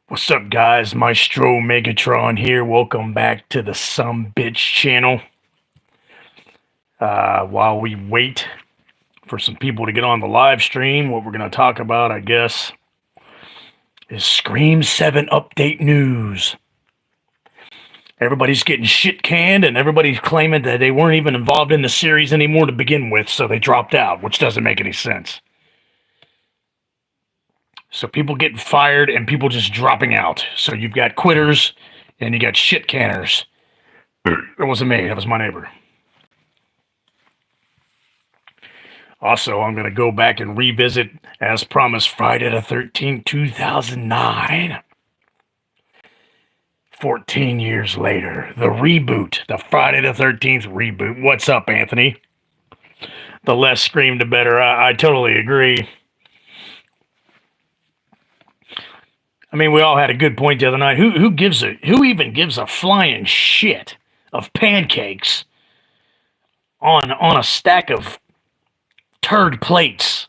What's up, guys? Maestro Megatron here. Welcome back to the Some Bitch channel. While we wait for some people to get on the live stream, what we're going to talk about, I guess, is Scream 7 update news. Everybody's getting shit canned, and everybody's claiming that they weren't even involved in the series anymore to begin with, so they dropped out, which doesn't make any sense. So people getting fired and people just dropping out. So you've got quitters and you got shit canners. That wasn't me. That was my neighbor. Also, I'm going to go back and revisit, as promised, Friday the 13th, 2009. 14 years later. The reboot. The Friday the 13th reboot. What's up, Anthony? The less Scream, the better. I totally agree. I mean, we all had a good point the other night. Who even gives a flying shit of pancakes on a stack of turd plates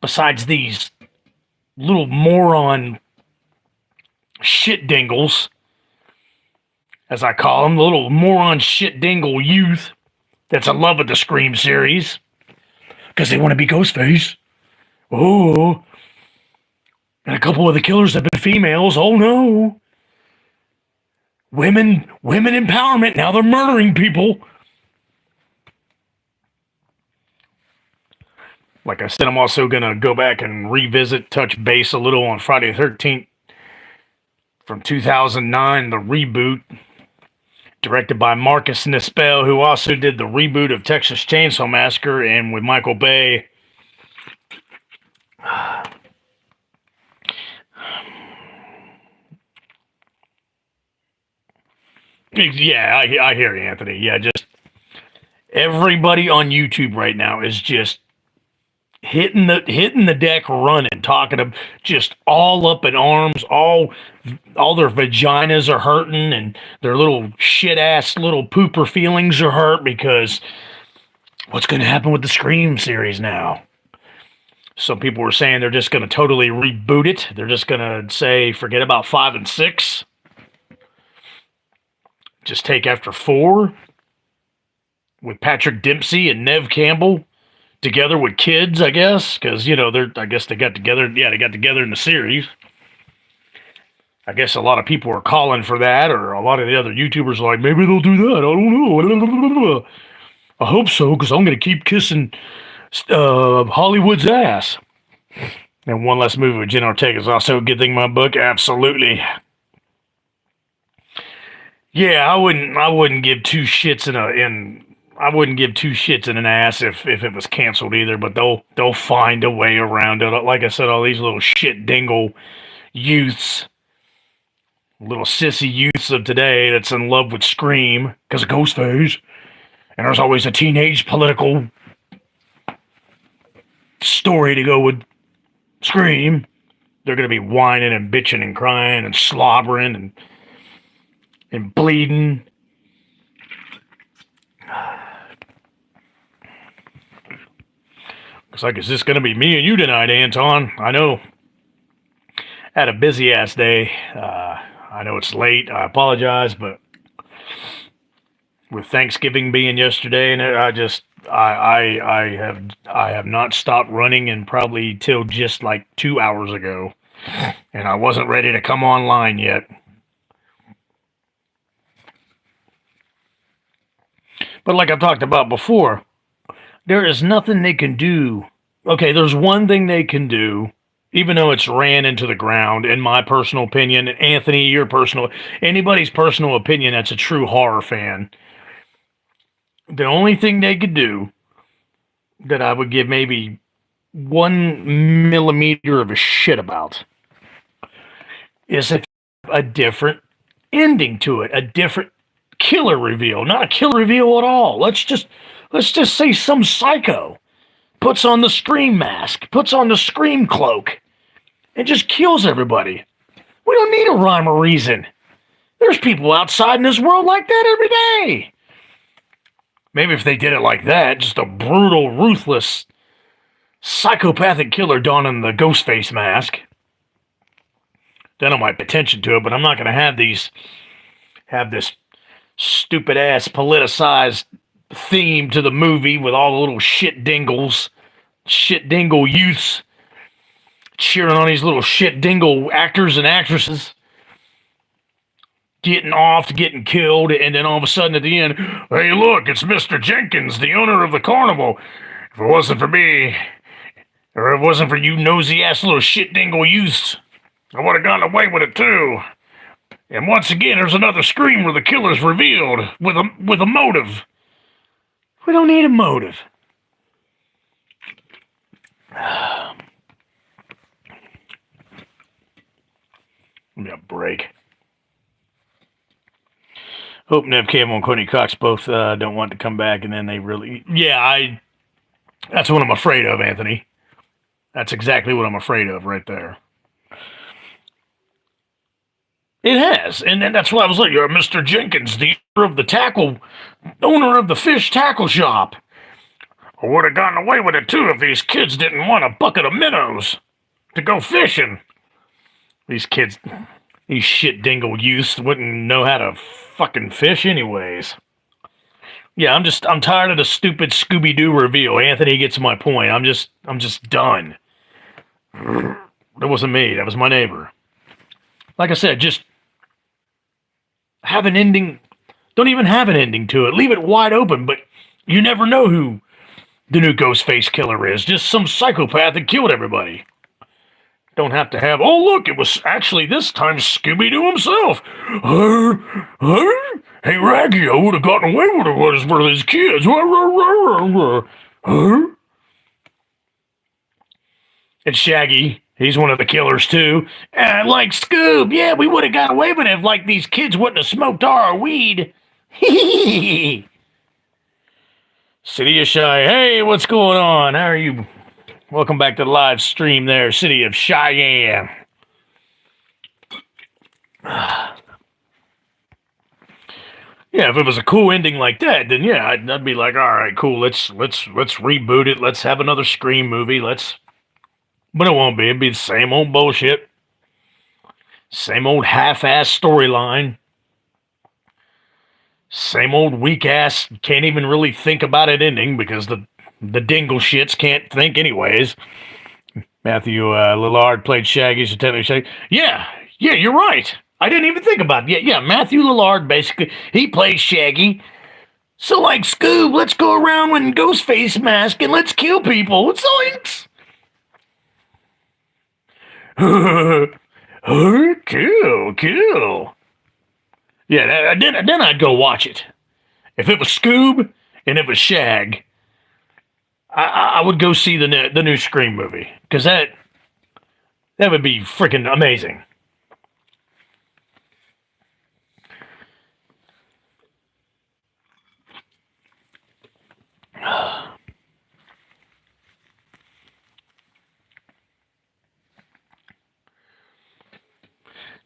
besides these little moron shit dingles, as I call them, little moron shit dingle youth that's in love with the Scream series because they want to be Ghostface. Oh. And a couple of the killers have been females. Oh no. Women empowerment. Now they're murdering people. Like I said, I'm also going to go back and revisit, touch base a little on Friday the 13th from 2009, the reboot, directed by Marcus Nispel, who also did the reboot of Texas Chainsaw Massacre, and with Michael Bay. Yeah, I hear you, Anthony. Yeah, just everybody on YouTube right now is just hitting the deck running, talking to just all up in arms, all their vaginas are hurting and their little shit ass little pooper feelings are hurt because what's going to happen with the Scream series now? Some people were saying they're just going to totally reboot it. They're just going to say forget about 5 and 6. Just take after 4 with Patrick Dempsey and Neve Campbell together with kids, I guess, because, you know, I guess they got together. Yeah, they got together in the series. I guess a lot of people are calling for that, or a lot of the other YouTubers are like, maybe they'll do that. I don't know. I hope so, because I'm going to keep kissing Hollywood's ass. And one less movie with Jenna Ortega is also a good thing in my book. Absolutely. Yeah, I wouldn't give two shits I wouldn't give two shits in an ass if it was canceled either, but they'll find a way around it. Like I said, all these little shit dingle youths, little sissy youths of today that's in love with Scream because of Ghostface, and there's always a teenage political story to go with Scream. They're gonna be whining and bitching and crying and slobbering and bleeding. Looks like it's just going to be me and you tonight, Anton. I know. Had a busy ass day. I know it's late. I apologize, but with Thanksgiving being yesterday, and I have not stopped running and probably till just like 2 hours ago, and I wasn't ready to come online yet. But like I've talked about before, there is nothing they can do. Okay, there's one thing they can do, even though it's ran into the ground, in my personal opinion, and Anthony, anybody's personal opinion that's a true horror fan. The only thing they could do that I would give maybe 1 millimeter of a shit about is a different ending to it, a different killer reveal, not a killer reveal at all. Let's just say some psycho puts on the Scream mask, puts on the Scream cloak, and just kills everybody. We don't need a rhyme or reason. There's people outside in this world like that every day. Maybe if they did it like that, just a brutal, ruthless, psychopathic killer donning the Ghostface mask, then I might pay attention to it, but I'm not going to have this stupid ass politicized theme to the movie with all the little shit dingle youths cheering on these little shit dingle actors and actresses getting off, getting killed, and then all of a sudden at the end, hey look, it's Mr. Jenkins, the owner of the carnival. If it wasn't for me, or if it wasn't for you nosy ass little shit dingle youths, I would have gotten away with it too. And once again, there's another scream where the killer's revealed with a motive. We don't need a motive. Give me a break. Hope Nev Campbell and Courtney Cox both don't want to come back, and then they really... Yeah, that's what I'm afraid of, Anthony. That's exactly what I'm afraid of right there. It has, and then that's why I was like, you're Mr. Jenkins, the owner of the fish tackle shop. I would have gotten away with it too if these kids didn't want a bucket of minnows to go fishing. These shit dingle youths wouldn't know how to fucking fish anyways. Yeah, I'm tired of the stupid Scooby-Doo reveal. Anthony gets my point. I'm just done. That wasn't me. That was my neighbor. Like I said, just have an ending. Don't even have an ending to it. Leave it wide open, but you never know who the new Ghostface killer is. Just some psychopath that killed everybody. Don't have to have, oh look, it was actually this time Scooby-Doo himself. Hey Raggy, I would have gotten away with it for these kids. And Shaggy, he's one of the killers too. Like Scoob, yeah, we would have got away with it if like these kids wouldn't have smoked our weed. City of Shy, hey, what's going on? How are you? Welcome back to the live stream there, City of Cheyenne. Yeah, if it was a cool ending like that, then yeah, I'd be like, all right, cool, let's reboot it, let's have another Scream movie, but it won't be. It'd be the same old bullshit, same old half-ass storyline, same old weak-ass, can't even really think about it ending because the dingle shits can't think anyways. Matthew Lillard played Shaggy, so technically Shaggy. Yeah, you're right. I didn't even think about it. Yeah, Matthew Lillard, basically, he plays Shaggy. So like Scoob, let's go around with a Ghostface mask and let's kill people. Zoinks! Cool. Yeah, then I'd go watch it. If it was Scoob and it was Shag, I would go see the new Scream movie, because that would be freaking amazing.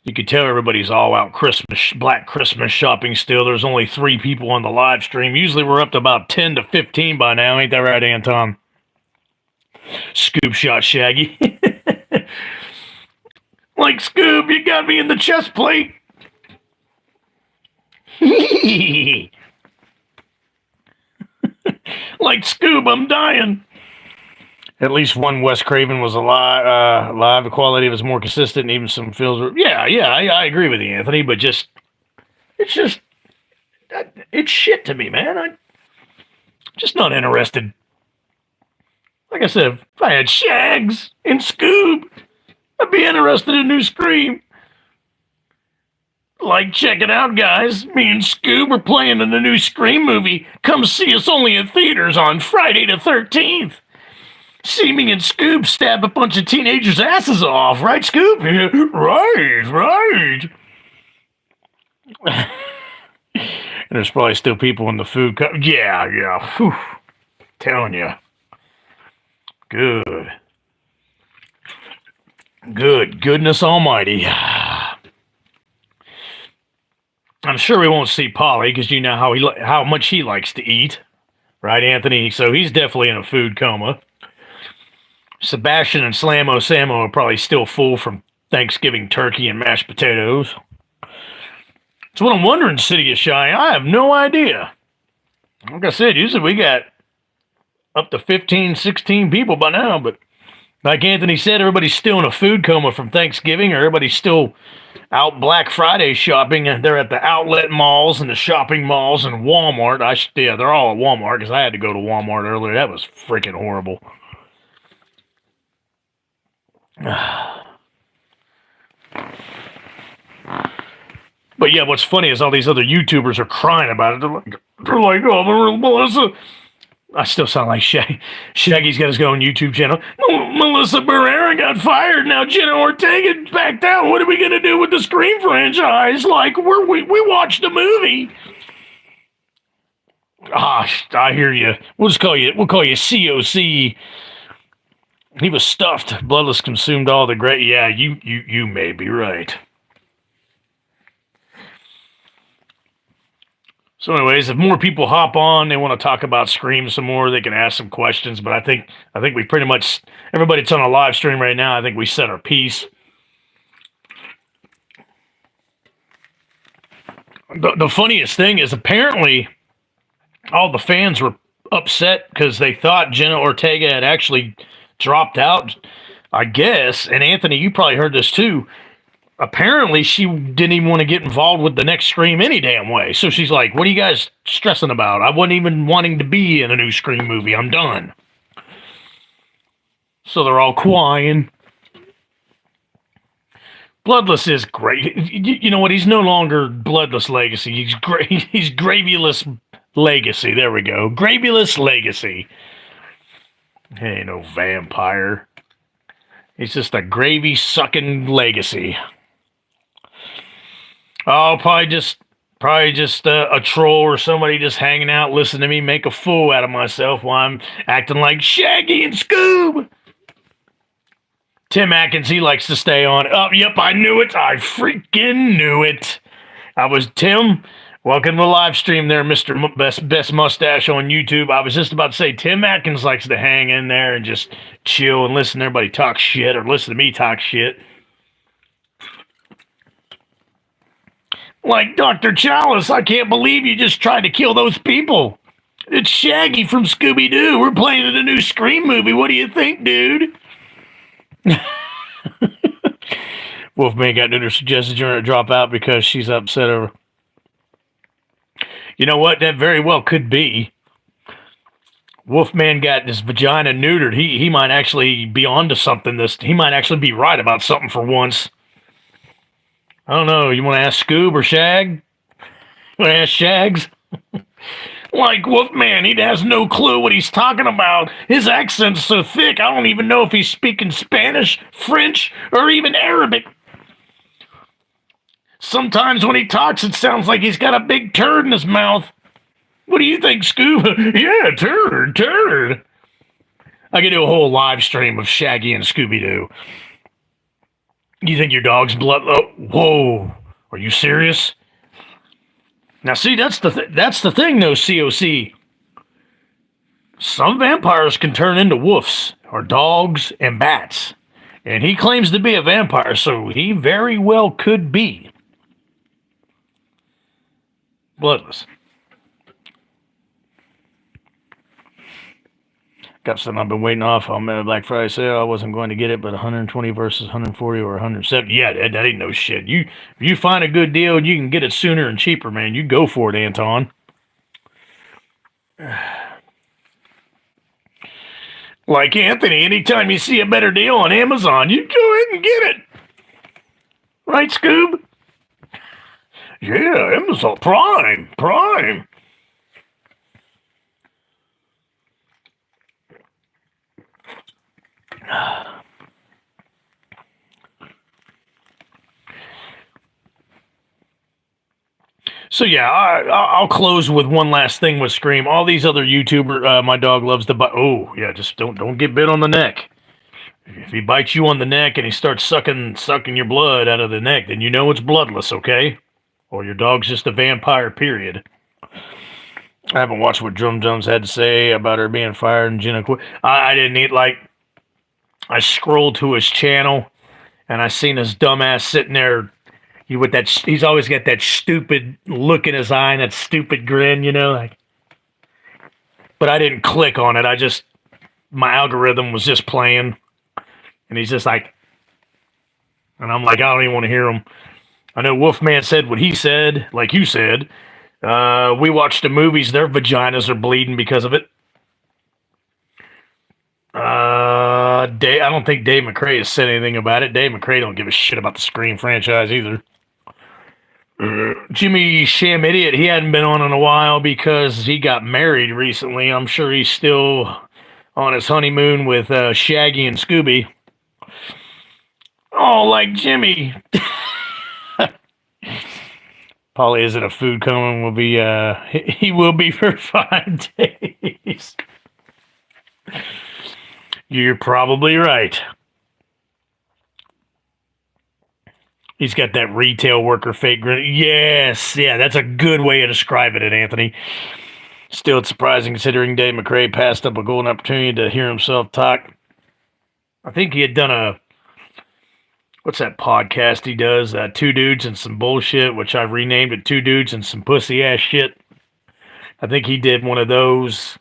You could tell everybody's all out Black Christmas shopping still. There's only 3 people on the live stream. Usually we're up to about 10 to 15 by now. Ain't that right, Anton? Scoob shot Shaggy. Like, Scoob, you got me in the chest plate. Like, Scoob, I'm dying. At least one Wes Craven was alive. The quality was more consistent, and even some feels were... Yeah, I agree with you, Anthony, but it's shit to me, man. I'm just not interested. Like I said, if I had Shags and Scoob, I'd be interested in new Scream. Like, check it out, guys. Me and Scoob are playing in the new Scream movie. Come see us only in theaters on Friday the 13th. See me and Scoob stab a bunch of teenagers' asses off, right, Scoob? Yeah, right. And there's probably still people in the food. Yeah. Whew. Telling you. Good. Goodness almighty. I'm sure we won't see Polly, because you know how much he likes to eat. Right, Anthony? So he's definitely in a food coma. Sebastian and Slamo Samo are probably still full from Thanksgiving turkey and mashed potatoes. That's what I'm wondering, City of Shy. I have no idea. Like I said, usually we got up to 15, 16 people by now, but like Anthony said, everybody's still in a food coma from Thanksgiving, or everybody's still out Black Friday shopping, and they're at the outlet malls and the shopping malls and Walmart. Yeah, they're all at Walmart because I had to go to Walmart earlier. That was freaking horrible. But yeah, what's funny is all these other YouTubers are crying about it. They're like, oh, Melissa. I still sound like Shaggy's got his own YouTube channel. Melissa Berera got fired. Now Jenna Ortega back down. What are we going to do with the Scream franchise? Like, we watched the movie. Ah, I hear you. We'll call you COC. He was stuffed. Bloodless consumed all the great. Yeah, you may be right. So anyways, if more people hop on, they want to talk about Scream some more, they can ask some questions. But I think we pretty much, everybody that's on a live stream right now, I think we said our piece. The funniest thing is apparently all the fans were upset because they thought Jenna Ortega had actually dropped out, I guess. And Anthony, you probably heard this too. Apparently, she didn't even want to get involved with the next Scream any damn way. So she's like, what are you guys stressing about? I wasn't even wanting to be in a new Scream movie. I'm done. So they're all crying. Bloodless is great. You know what? He's no longer Bloodless Legacy. He's Gravyless Legacy. There we go. Gravyless Legacy. He ain't no vampire. He's just a gravy-sucking legacy. Oh, probably just a troll or somebody just hanging out, listening to me make a fool out of myself while I'm acting like Shaggy and Scoob. Tim Atkins, he likes to stay on. Oh, yep, I knew it. I freaking knew it. Tim. Welcome to the live stream there, Mr. Best Mustache on YouTube. I was just about to say, Tim Atkins likes to hang in there and just chill and listen to everybody talk shit or listen to me talk shit. Like Dr. Chalice, I can't believe you just tried to kill those people. It's Shaggy from Scooby-Doo. We're playing in a new Scream movie. What do you think, dude? Wolfman got Nooner suggested Jenna drop out because she's upset over. You know what? That very well could be. Wolfman got his vagina neutered. He might actually be onto something. He might actually be right about something for once. I don't know. You want to ask Scoob or Shag? You want to ask Shags? Like Wolfman, he has no clue what he's talking about. His accent's so thick, I don't even know if he's speaking Spanish, French, or even Arabic. Sometimes when he talks, it sounds like he's got a big turd in his mouth. What do you think, Scoob? Yeah, turd. I could do a whole live stream of Shaggy and Scooby-Doo. You think your dog's blood? Oh, whoa. Are you serious? Now, see, that's the thing, though, COC. Some vampires can turn into wolves, or dogs, and bats. And he claims to be a vampire, so he very well could be bloodless. Got something I've been waiting off on Black Friday sale. I wasn't going to get it, but 120 versus 140 or 170. Yeah, that ain't no shit. If you find a good deal and you can get it sooner and cheaper, man, you go for it, Anton. Like Anthony, anytime you see a better deal on Amazon, you go ahead and get it. Right, Scoob? Yeah, Amazon Prime. So yeah, I'll close with one last thing with Scream. All these other YouTubers, my dog loves to bite. Oh yeah, just don't get bit on the neck. If he bites you on the neck and he starts sucking your blood out of the neck, then you know it's bloodless, okay? Or your dog's just a vampire, period. I haven't watched what Drum Drums had to say about her being fired and Jenna quit. I didn't eat, like, I scrolled to his channel and I seen his dumbass sitting there. With that, he's always got that stupid look in his eye and that stupid grin, like. But I didn't click on it. My algorithm was just playing, and he's just like, and I'm like, I don't even want to hear him. I know Wolfman said what he said, like you said. We watched the movies; their vaginas are bleeding because of it. I don't think Dave McRae has said anything about it. Dave McRae don't give a shit about the Scream franchise either. Jimmy Sham Idiot, he hadn't been on in a while because he got married recently. I'm sure he's still on his honeymoon with Shaggy and Scooby. Oh, like Jimmy. Polly isn't a food coma. He will be for 5 days. You're probably right. He's got that retail worker fake grin. Yes, yeah, that's a good way of describing it, Anthony. Still, it's surprising considering Dave McRae passed up a golden opportunity to hear himself talk. I think he had done what's that podcast he does? Two Dudes and Some Bullshit, which I've renamed it Two Dudes and Some Pussy Ass Shit. I think he did one of those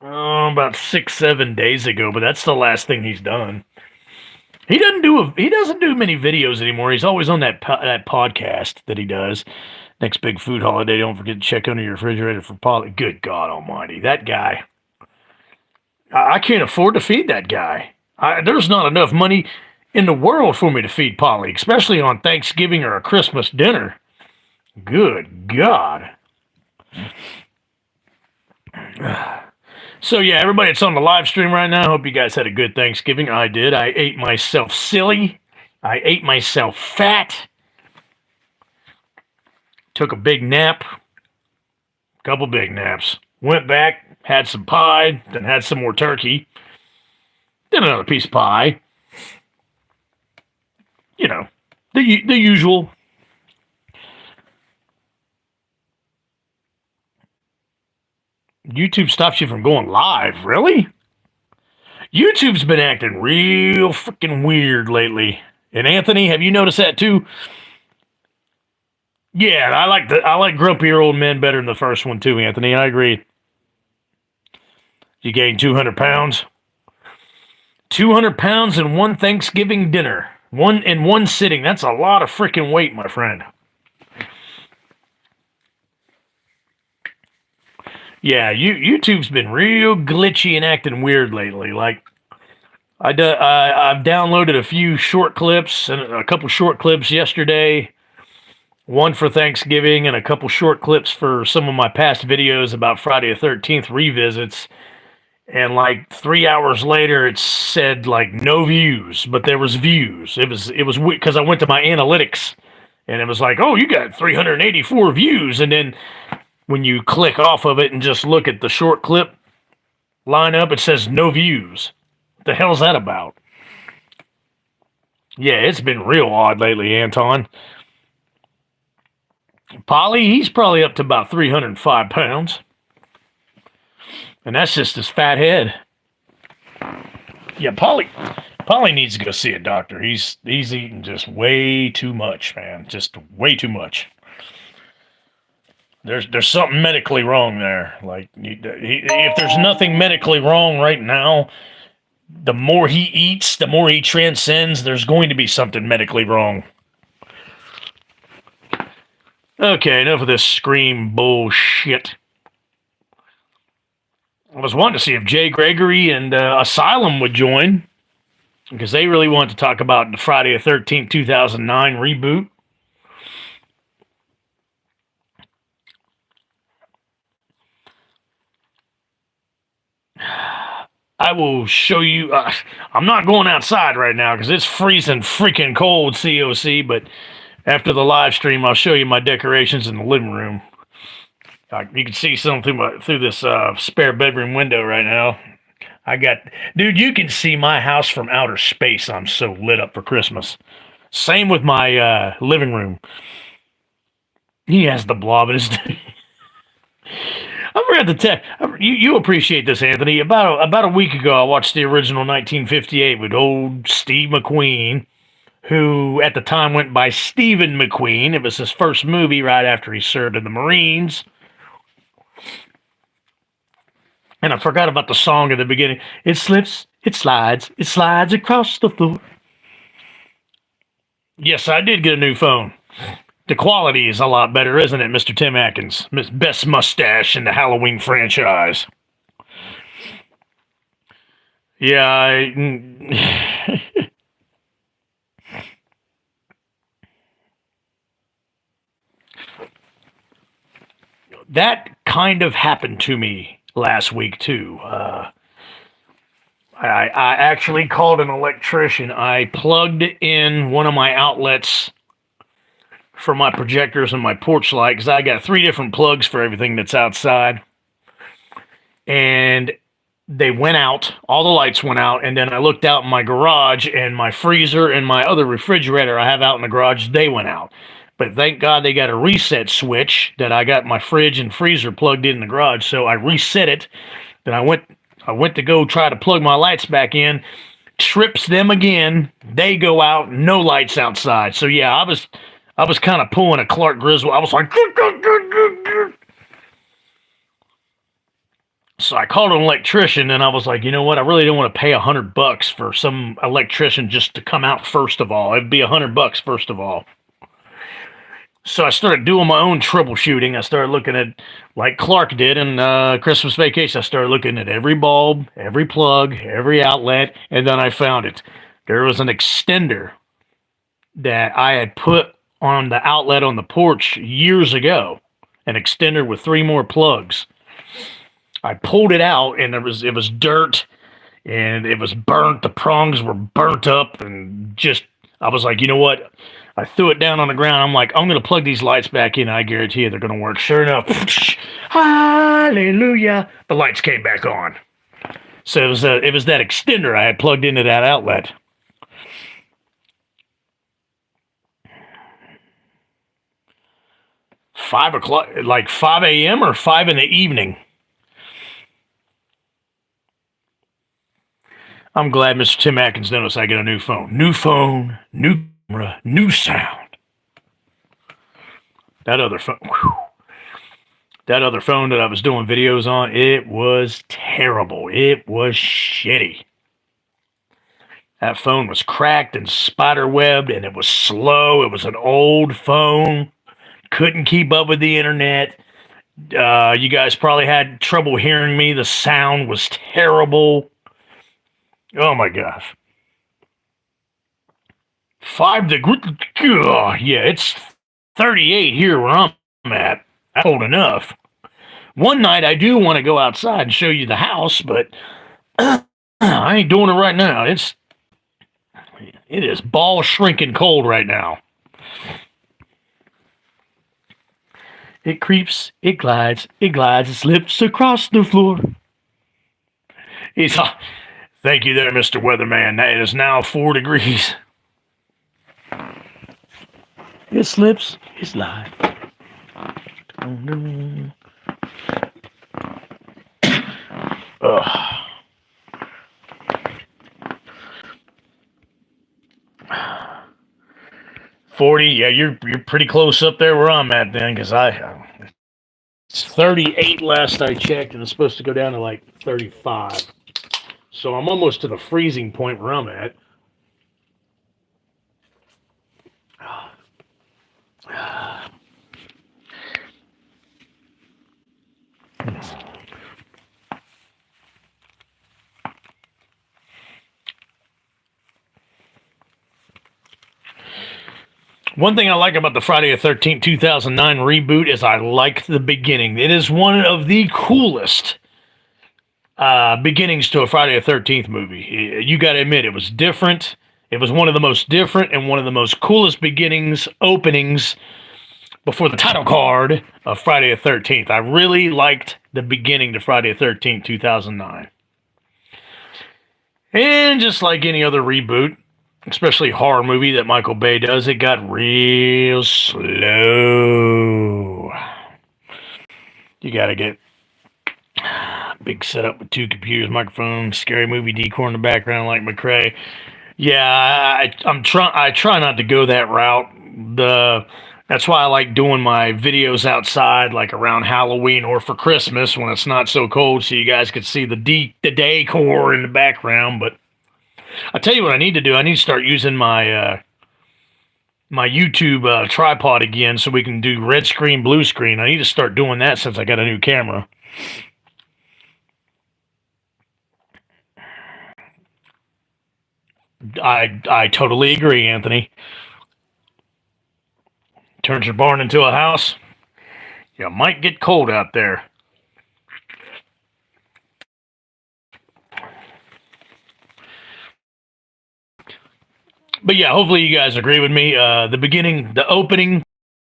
about 6-7 days ago, but that's the last thing he's done. He doesn't do many videos anymore. He's always on that podcast that he does. Next big food holiday, don't forget to check under your refrigerator for Polly. Good God Almighty, that guy! I can't afford to feed that guy. There's not enough money in the world for me to feed Polly, especially on Thanksgiving or a Christmas dinner. Good God! So yeah, everybody that's on the live stream right now, hope you guys had a good Thanksgiving. I did. I ate myself silly. I ate myself fat. Took a big nap. Couple big naps. Went back, had some pie, then had some more turkey. Then another piece of pie. The usual. YouTube stops you from going live, really? YouTube's been acting real freaking weird lately. And Anthony, have you noticed that too? Yeah, I like grumpier old men better than the first one too, Anthony. I agree. You gained 200 pounds. 200 pounds in one Thanksgiving dinner. In one sitting. That's a lot of freaking weight, my friend. Yeah, YouTube's been real glitchy and acting weird lately. Like, I've downloaded a few short clips and a couple short clips yesterday. One for Thanksgiving and a couple short clips for some of my past videos about Friday the 13th revisits. And like 3 hours later, it said like no views, but there was views. It was weird because I went to my analytics and it was like, oh, you got 384 views. And then when you click off of it and just look at the short clip lineup, it says no views. What the hell's that about? Yeah, it's been real odd lately, Anton. Polly, he's probably up to about 305 pounds. And that's just his fat head. Yeah, Polly needs to go see a doctor. He's eating just way too much, man. Just way too much. There's something medically wrong there. Like, if there's nothing medically wrong right now, the more he eats, the more he transcends, there's going to be something medically wrong. Okay, enough of this Scream bullshit. I was wanting to see if Jay Gregory and Asylum would join, because they really want to talk about the Friday the 13th, 2009 reboot. I will show you. I'm not going outside right now because it's freezing freaking cold, COC, but after the live stream, I'll show you my decorations in the living room. You can see some through this spare bedroom window right now. Dude, you can see my house from outer space. I'm so lit up for Christmas. Same with my living room. He has the blob in his... I forgot to tell you appreciate this, Anthony. About a week ago, I watched the original 1958 with old Steve McQueen, who at the time went by Stephen McQueen. It was his first movie right after he served in the Marines. And I forgot about the song at the beginning. It slips, it slides across the floor. Yes, I did get a new phone. The quality is a lot better, isn't it, Mr. Tim Atkins? Best mustache in the Halloween franchise. Yeah, that kind of happened to me last week, too. I actually called an electrician. I plugged in one of my outlets for my projectors and my porch light because I got 3 different plugs for everything that's outside. And they went out. All the lights went out. And then I looked out in my garage, and my freezer and my other refrigerator I have out in the garage, they went out. But thank God they got a reset switch that I got my fridge and freezer plugged in the garage. So I reset it. Then I went to go try to plug my lights back in, trips them again. They go out, no lights outside. So yeah, I was kind of pulling a Clark Griswold. I was like, so I called an electrician, and I was like, you know what? I really don't want to pay $100 for some electrician just to come out first of all. It'd be $100 first of all. So I started doing my own troubleshooting. I started looking at, like Clark did in Christmas Vacation, I started looking at every bulb, every plug, every outlet, and then I found it. There was an extender that I had put on the outlet on the porch years ago, an extender with 3 more plugs. I pulled it out, and it was dirt, and it was burnt. The prongs were burnt up, and just, I was like, you know what? I threw it down on the ground. I'm like, I'm going to plug these lights back in. I guarantee you they're going to work. Sure enough, hallelujah, the lights came back on. So it was that extender I had plugged into that outlet. $5, like 5 a.m. or 5 in the evening. I'm glad Mr. Tim Atkins noticed I got a new phone. New phone, new camera, new sound. That other phone, that other phone that I was doing videos on, it was terrible. It was shitty. That phone was cracked and spider-webbed, and it was slow. It was an old phone. Couldn't keep up with the internet. You guys probably had trouble hearing me. The sound was terrible. Oh my gosh. 5 degrees. Yeah, it's 38 here where I'm at. That's cold enough. One night I do want to go outside and show you the house, but I ain't doing it right now. It is ball shrinking cold right now. It creeps, it glides, it slips across the floor. Thank you there, Mr. Weatherman. It is now 4 degrees. It slips, it slides. Ugh. $40, yeah, you're pretty close up there where I'm at then, because it's 38 last I checked, and it's supposed to go down to like 35. So I'm almost to the freezing point where I'm at. One thing I like about the Friday the 13th 2009 reboot is I like the beginning. It is one of the coolest beginnings to a Friday the 13th movie. You got to admit, it was different. It was one of the most different and one of the most coolest openings before the title card of Friday the 13th. I really liked the beginning to Friday the 13th 2009. And just like any other reboot, especially horror movie that Michael Bay does, it got real slow. You got to get big setup with 2 computers, microphone, scary movie decor in the background like McRae. Yeah, I try not to go that route. That's why I like doing my videos outside, like around Halloween or for Christmas when it's not so cold, so you guys could see the decor in the background. But I tell you what, I need to do. I need to start using my YouTube tripod again, so we can do red screen, blue screen. I need to start doing that since I got a new camera. I totally agree, Anthony. Turns your barn into a house. You might get cold out there. But yeah, hopefully you guys agree with me. The opening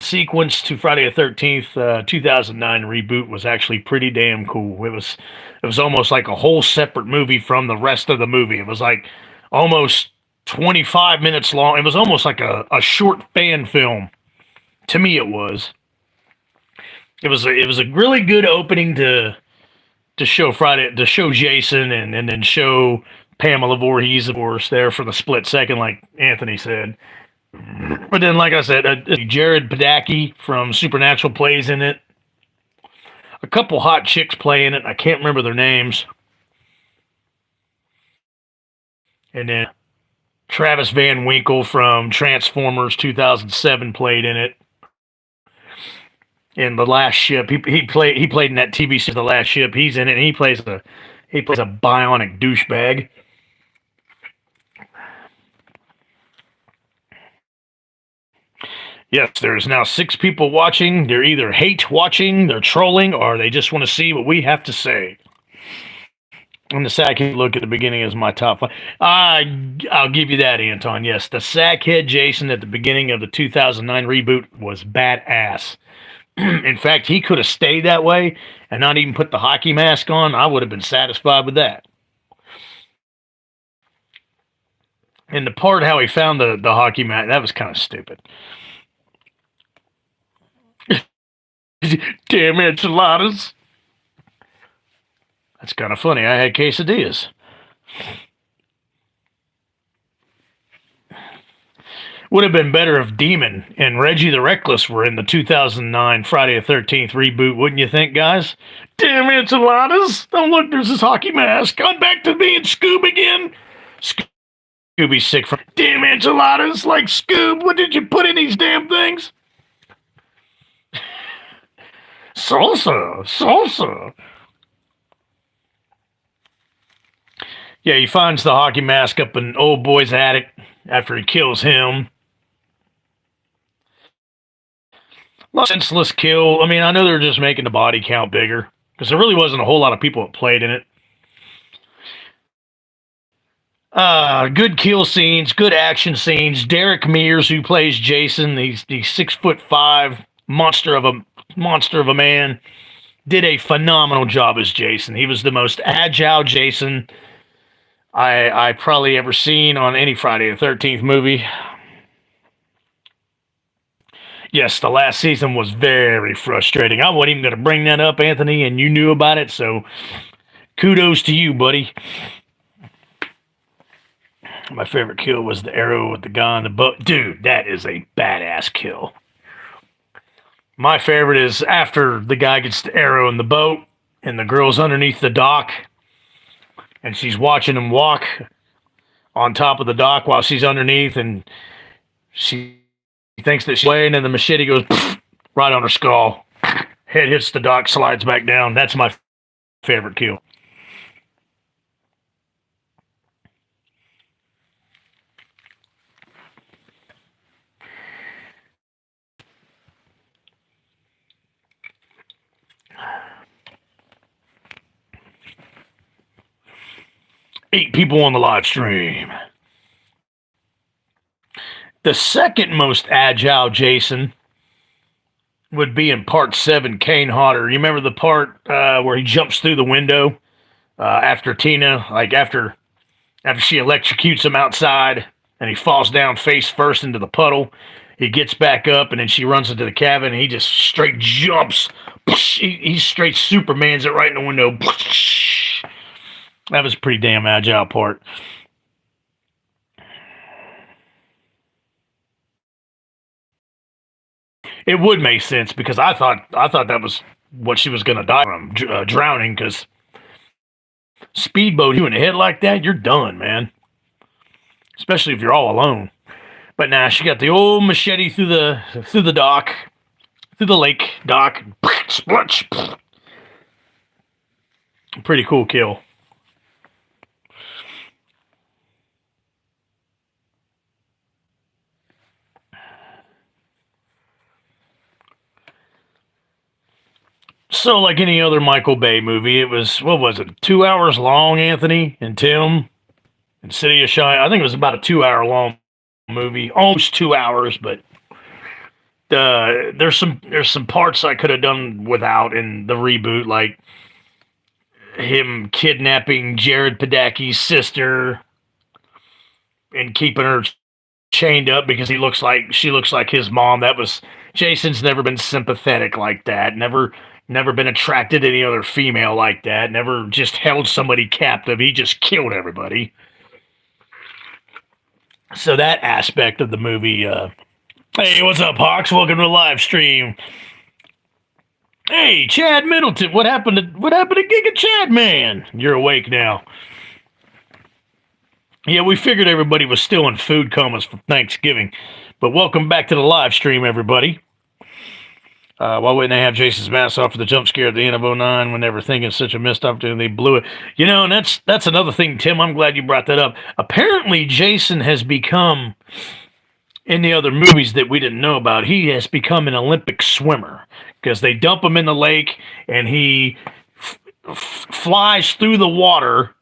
sequence to Friday the 13th, 2009 reboot was actually pretty damn cool. It was almost like a whole separate movie from the rest of the movie. It was like almost 25 minutes long. It was almost like a short fan film. To me, it was. It was a really good opening to show Jason and then show Pamela Voorhees, of course, there for the split second, like Anthony said. But then, like I said, Jared Padalecki from Supernatural plays in it. A couple hot chicks play in it. I can't remember their names. And then Travis Van Winkle from Transformers 2007 played in it. In The Last Ship, he played in that TV series The Last Ship. He's in it, and he plays a bionic douchebag. Yes, there's now 6 people watching. They're either hate watching, they're trolling, or they just want to see what we have to say. And the sackhead look at the beginning is my top 5. I'll give you that, Anton. Yes, the sackhead Jason at the beginning of the 2009 reboot was badass. In fact, he could have stayed that way and not even put the hockey mask on. I would have been satisfied with that. And the part how he found the hockey mask, that was kind of stupid. Damn enchiladas. That's kind of funny. I had quesadillas. Would have been better if Demon and Reggie the Reckless were in the 2009 Friday the 13th reboot, wouldn't you think, guys? Damn enchiladas! Oh, look, there's his hockey mask. I'm back to being Scoob again. Scooby's sick from damn enchiladas. Like, Scoob, what did you put in these damn things? Salsa. Yeah, he finds the hockey mask up in old boy's attic after he kills him. Senseless kill. I mean, I know they're just making the body count bigger because there really wasn't a whole lot of people that played in it. Good kill scenes, good action scenes. Derek Mears, who plays Jason, he's 6'5" monster of a man, did a phenomenal job as Jason. He was the most agile Jason I probably ever seen on any Friday the 13th movie. Yes, the last season was very frustrating. I wasn't even going to bring that up, Anthony, and you knew about it, so kudos to you, buddy. My favorite kill was the arrow with the guy on the boat. Dude, that is a badass kill. My favorite is after the guy gets the arrow in the boat and the girl's underneath the dock and she's watching him walk on top of the dock while she's underneath, and she thinks that she's away, and then the machete goes right on her skull. Head hits the dock, slides back down. That's my favorite kill. Eight people on the live stream. The second most agile Jason would be in part 7, Kane Hodder. You remember the part where he jumps through the window after Tina, like after she electrocutes him outside, and he falls down face first into the puddle. He gets back up, and then she runs into the cabin, and he just straight jumps. He straight Supermans it right in the window. That was a pretty damn agile part. It would make sense because I thought that was what she was going to die from, drowning. Because speedboat you in the head like that, you're done, man. Especially if you're all alone. But now she got the old machete through the dock, through the lake dock. Splutch. Pretty cool kill. So, like any other Michael Bay movie, it was, what was it, 2 hours long, Anthony and Tim? And City of Shine, I think it was about a 2 hour long movie, almost 2 hours, but there's some parts I could have done without in the reboot, like him kidnapping Jared Padalecki's sister and keeping her chained up because she looks like his mom. That was Jason's never been sympathetic like that. Never been attracted to any other female like that. Never just held somebody captive. He just killed everybody. So that aspect of the movie. Hey, what's up, Hawks? Welcome to the live stream. Hey, Chad Middleton. What happened to Giga Chad, man? You're awake now. Yeah, we figured everybody was still in food comas for Thanksgiving. But welcome back to the live stream, everybody. Why wouldn't they have Jason's mask off for the jump scare at the end of 09 when they were thinking such a missed opportunity? They blew it. You know, and that's another thing, Tim. I'm glad you brought that up. Apparently, Jason has become, in the other movies that we didn't know about, he has become an Olympic swimmer because they dump him in the lake and he flies through the water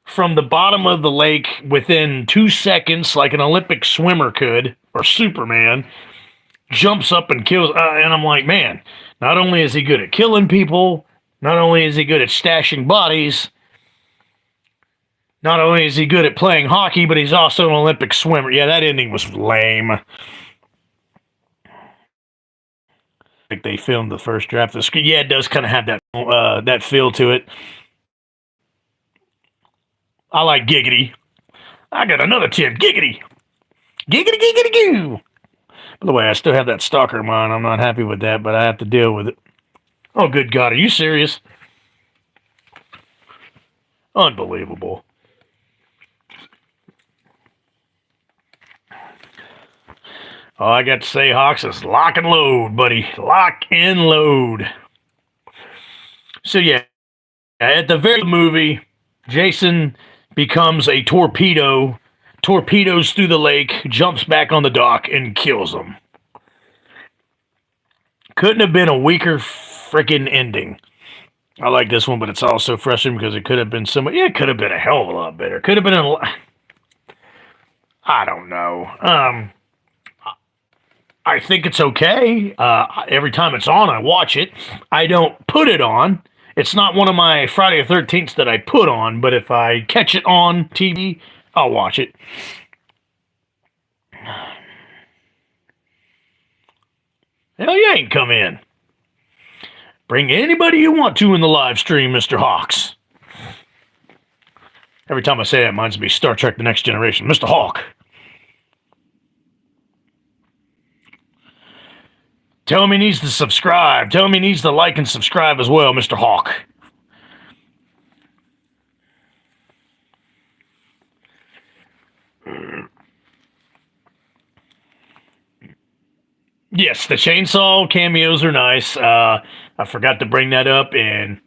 from the bottom of the lake within 2 seconds, like an Olympic swimmer could, or Superman, jumps up and kills. And I'm like, man, not only is he good at killing people, not only is he good at stashing bodies, not only is he good at playing hockey, but he's also an Olympic swimmer. Yeah, that ending was lame. Like they filmed the first draft of the script. Yeah, it does kind of have that feel to it. I like giggity. I got another tip. Giggity. Giggity, giggity, goo. By the way, I still have that stalker in mind. I'm not happy with that, but I have to deal with it. Oh, good God. Are you serious? Unbelievable. All I got to say, Hawks, is lock and load, buddy. Lock and load. So, yeah, at the very movie, Jason becomes a torpedo, torpedoes through the lake, jumps back on the dock, and kills him. Couldn't have been a weaker freaking ending. I like this one, but it's also frustrating because it could have been so much. Yeah, it could have been a hell of a lot better. Could have been I don't know. I think it's okay. Every time it's on, I watch it. I don't put it on. It's not one of my Friday the 13th that I put on, but if I catch it on TV, I'll watch it. Hell, you ain't come in. Bring anybody you want to in the live stream, Mr. Hawks. Every time I say that, it reminds me of Star Trek The Next Generation. Mr. Hawk. Tell him he needs to subscribe. Tell him he needs to like and subscribe as well, Mr. Hawk. Yes, the chainsaw cameos are nice. I forgot to bring that up, and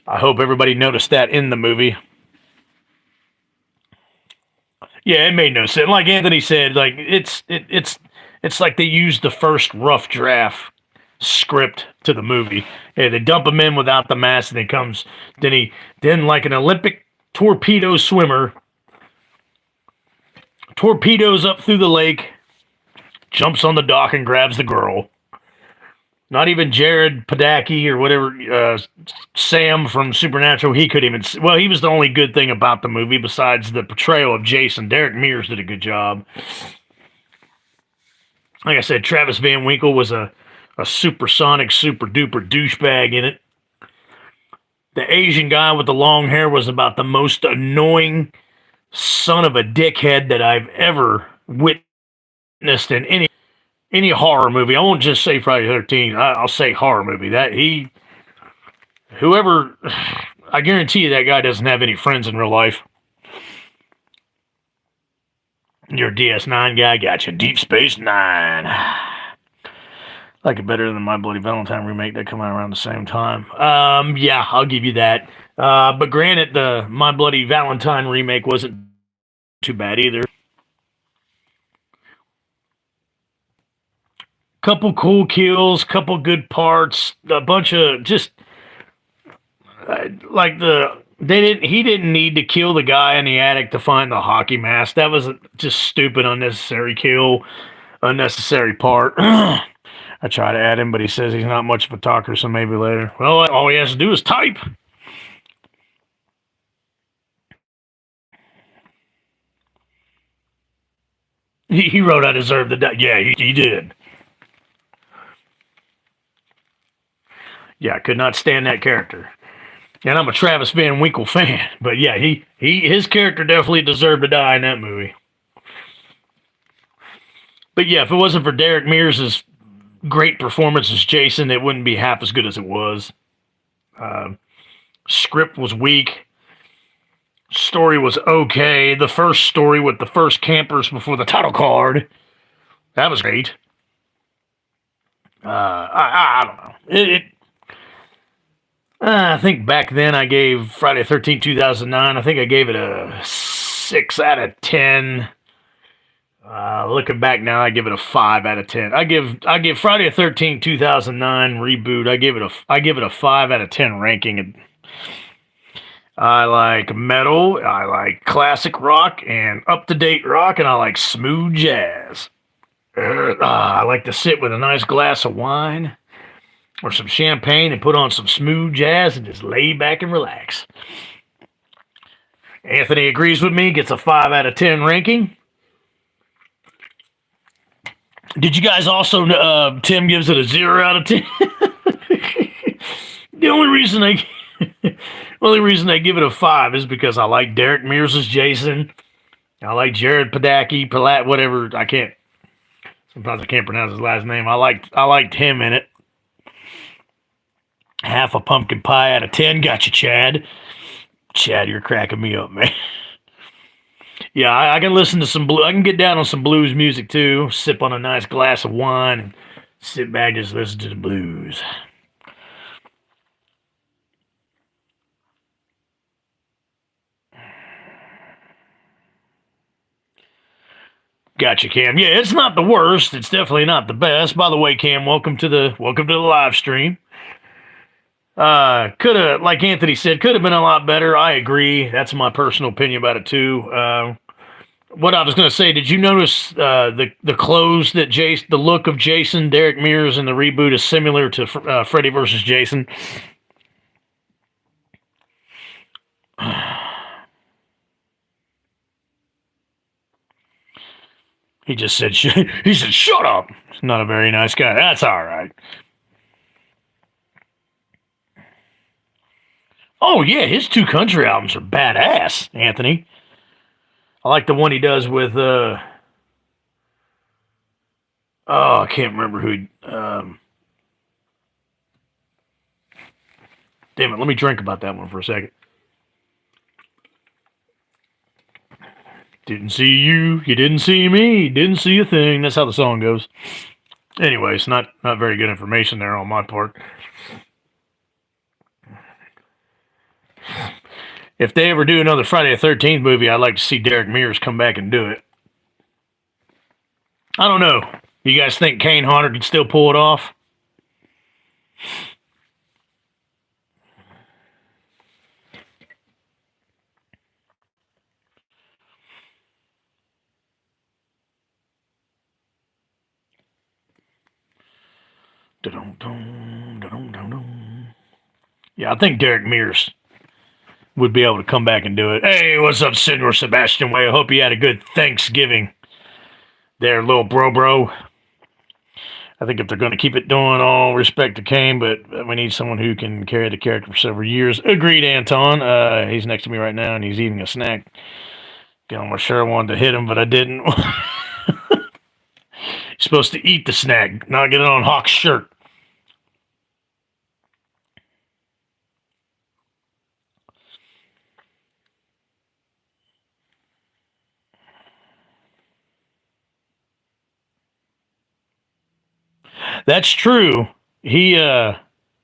I hope everybody noticed that in the movie. Yeah, it made no sense. Like Anthony said, like it's like they used the first rough draft script to the movie. Yeah, they dump him in without the mask, and then like an Olympic torpedo swimmer, torpedoes up through the lake, jumps on the dock and grabs the girl. Not even Jared Padalecki or whatever, Sam from Supernatural, he couldn't even... Well, he was the only good thing about the movie besides the portrayal of Jason. Derek Mears did a good job. Like I said, Travis Van Winkle was a supersonic, super-duper douchebag in it. The Asian guy with the long hair was about the most annoying son of a dickhead that I've ever witnessed in any horror movie. I won't just say Friday the 13th. I'll say horror movie. Whoever, I guarantee you that guy doesn't have any friends in real life. You're a DS9 guy, gotcha. Deep Space Nine. Like it better than My Bloody Valentine remake that come out around the same time. Yeah, I'll give you that. But granted, the My Bloody Valentine remake wasn't too bad either. Couple cool kills, couple good parts, a bunch of just like he didn't need to kill the guy in the attic to find the hockey mask. That was just stupid, unnecessary kill, unnecessary part. I try to add him, but he says he's not much of a talker, so maybe later. Well, all he has to do is type. He wrote, "I deserve the die." Yeah, he did. Yeah, I could not stand that character. And I'm a Travis Van Winkle fan, but yeah, his character definitely deserved to die in that movie. But yeah, if it wasn't for Derek Mears' great performance as Jason, it wouldn't be half as good as it was. Script was weak. Story was okay. The first story with the first campers before the title card, that was great. I don't know. I think back then I gave Friday the 13th, 2009, I think I gave it a 6 out of 10. Looking back now, I give it a 5 out of 10. I give Friday the 13th, 2009 reboot. I give it a 5 out of 10 ranking. I like metal, I like classic rock and up-to-date rock, and I like smooth jazz. I like to sit with a nice glass of wine or some champagne and put on some smooth jazz and just lay back and relax. Anthony agrees with me, gets a 5 out of 10 ranking. Did you guys also, Tim gives it a 0 out of 10? The only reason I give it a 5 is because I like Derek Mears' Jason. I like Jared Padalecki, whatever. Sometimes I can't pronounce his last name. I liked him in it. Half a pumpkin pie out of 10. Gotcha, Chad. Chad, you're cracking me up, man. Yeah, I can listen to some I can get down on some blues music too. Sip on a nice glass of wine and sit back and just listen to the blues. Gotcha, Cam. Yeah, it's not the worst. It's definitely not the best. By the way, Cam, welcome to the live stream. Could have, like Anthony said, could have been a lot better. I agree. That's my personal opinion about it too. What I was going to say, did you notice the clothes that the look of Jason, Derek Mears in the reboot is similar to Freddy vs. Jason? He just said, shut up. He's not a very nice guy. That's all right. Oh, yeah, his 2 country albums are badass, Anthony. I like the one he does with, I can't remember who, damn it, let me drink about that one for a second. Didn't see you didn't see me, didn't see a thing. That's how the song goes. Anyways, not very good information there on my part. If they ever do another Friday the 13th movie, I'd like to see Derek Mears come back and do it. I don't know. You guys think Kane Hodder could still pull it off? Yeah, I think Derek Mears would be able to come back and do it. Hey, what's up, Senor Sebastian Way? I hope you had a good Thanksgiving there, little bro. I think if they're going to keep it doing, all respect to Kane, but we need someone who can carry the character for several years. Agreed, Anton. He's next to me right now, and he's eating a snack. I almost sure wanted to hit him, but I didn't. supposed to eat the snack, not get it on Hawk's shirt. That's true. He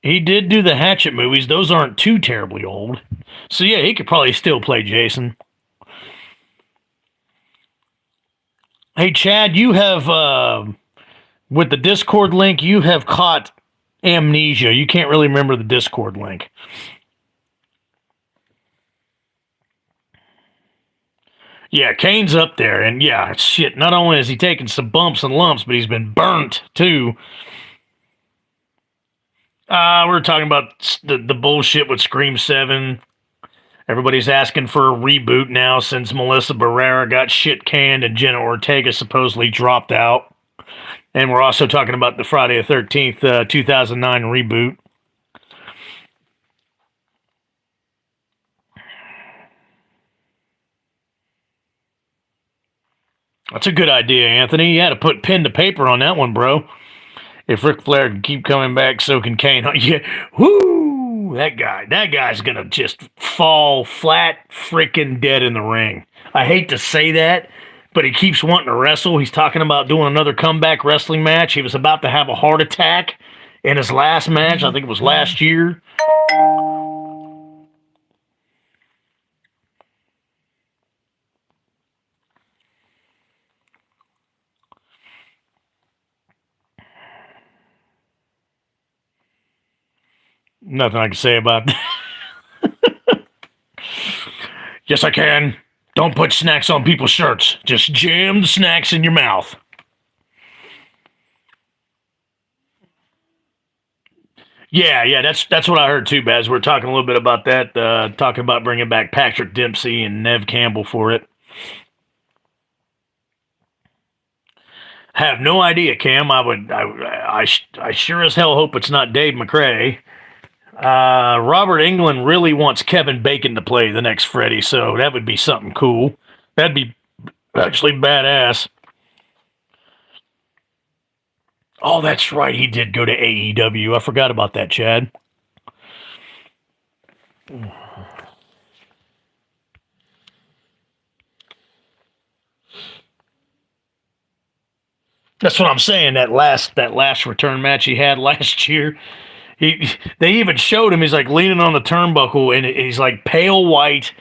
did do the Hatchet movies. Those aren't too terribly old. So yeah, he could probably still play Jason. Hey Chad, you have with the Discord link, you have caught amnesia. You can't really remember the Discord link. Yeah, Kane's up there, and yeah, shit. Not only has he taken some bumps and lumps, but he's been burnt too. We're talking about the bullshit with Scream 7. Everybody's asking for a reboot now since Melissa Berera got shit canned and Jenna Ortega supposedly dropped out. And we're also talking about the Friday the 13th, 2009 reboot. That's a good idea, Anthony. You had to put pen to paper on that one, bro. If Ric Flair can keep coming back, so can Kane. Yeah, whoo! That guy's gonna just fall flat freaking dead in the ring. I hate to say that, but he keeps wanting to wrestle. He's talking about doing another comeback wrestling match. He was about to have a heart attack in his last match. I think it was last year. Nothing I can say about that. Yes, I can. Don't put snacks on people's shirts. Just jam the snacks in your mouth. Yeah, that's what I heard too, Baz. We're talking a little bit about that, talking about bringing back Patrick Dempsey and Nev Campbell for it. Have no idea, Cam. I sure as hell hope it's not Dave McRae. Robert Englund really wants Kevin Bacon to play the next Freddy, so that would be something cool. That'd be actually badass. Oh, that's right. He did go to AEW. I forgot about that, Chad. That's what I'm saying. That last return match he had last year. They even showed him. He's like leaning on the turnbuckle, and he's like pale white,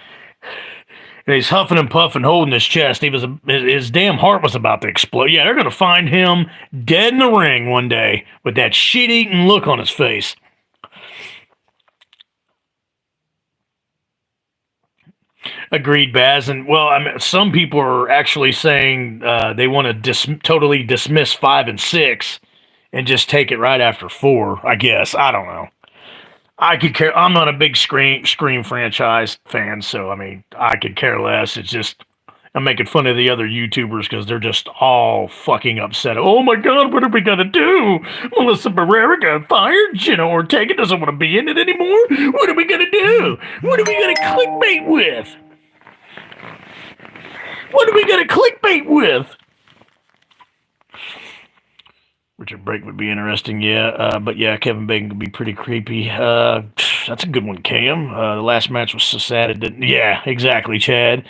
and he's huffing and puffing, holding his chest. His damn heart was about to explode. Yeah, they're gonna find him dead in the ring one day with that shit-eating look on his face. Agreed, Baz. And well, I mean, some people are actually saying they want to totally dismiss 5 and 6 and just take it right after 4. I guess I don't know. I could care. I'm not a big Scream franchise fan, so I mean, I could care less. It's just I'm making fun of the other YouTubers because they're just all fucking upset. Oh my God, what are we gonna do? Melissa Berera got fired. Jenna Ortega doesn't want to be in it anymore. What are we gonna do? What are we gonna clickbait with? What are we gonna clickbait with? Richard Brake would be interesting, yeah. But yeah, Kevin Bacon could be pretty creepy. That's a good one, Cam. The last match was so sad it didn't. Yeah, exactly, Chad.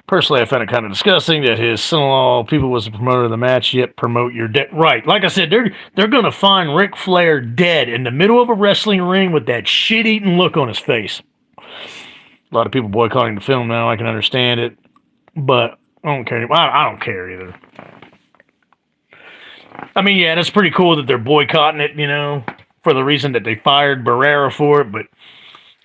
Personally, I found it kind of disgusting that his son-in-law people was the promoter of the match, yet promote your dead. Right, like I said, they're gonna find Ric Flair dead in the middle of a wrestling ring with that shit-eating look on his face. A lot of people boycotting the film now. I can understand it, but I don't care. I don't care either. I mean, yeah, that's pretty cool that they're boycotting it, for the reason that they fired Berera for it, but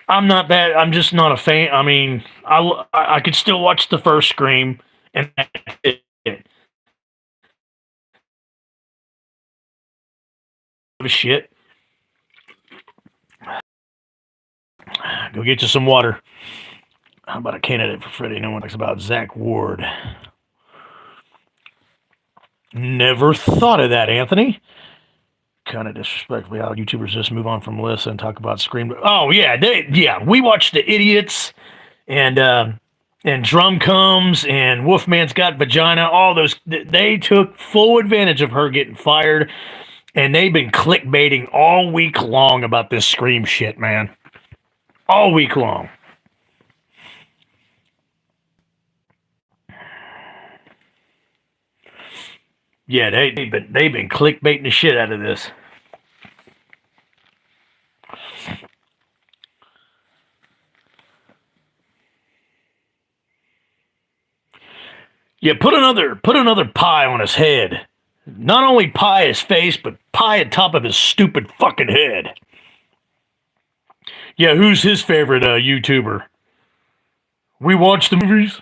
I'm just not a fan. I mean, I could still watch the first Scream, and that's it. Shit. Go get you some water. How about a candidate for Freddy? No one talks about Zach Ward. Never thought of that, Anthony. Kind of disrespectfully how YouTubers just move on from lists and talk about Scream. Oh, yeah. We watched The Idiots, and and Drum Comes and Wolfman's Got Vagina, all those, they took full advantage of her getting fired, and they've been clickbaiting all week long about this Scream shit, man. All week long. Yeah, they've been clickbaiting the shit out of this. Yeah, put another pie on his head. Not only pie his face, but pie at top of his stupid fucking head. Yeah, who's his favorite YouTuber? We watch the movies.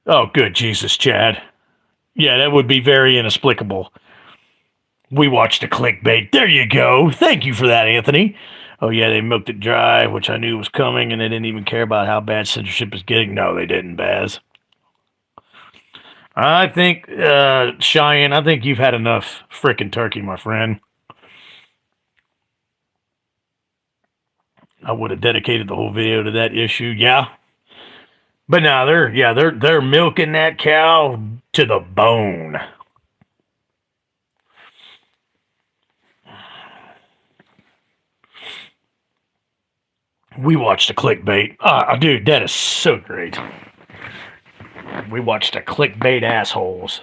Oh, good Jesus, Chad. Yeah, that would be very inexplicable. We watched the clickbait. There you go. Thank you for that, Anthony. Oh, yeah, they milked it dry, which I knew was coming, and they didn't even care about how bad censorship is getting. No, they didn't, Baz. I think, Cheyenne, I think you've had enough frickin' turkey, my friend. I would have dedicated the whole video to that issue, yeah. But now they're milking that cow to the bone. We watched the clickbait. Dude, that is so great. We watched the clickbait assholes.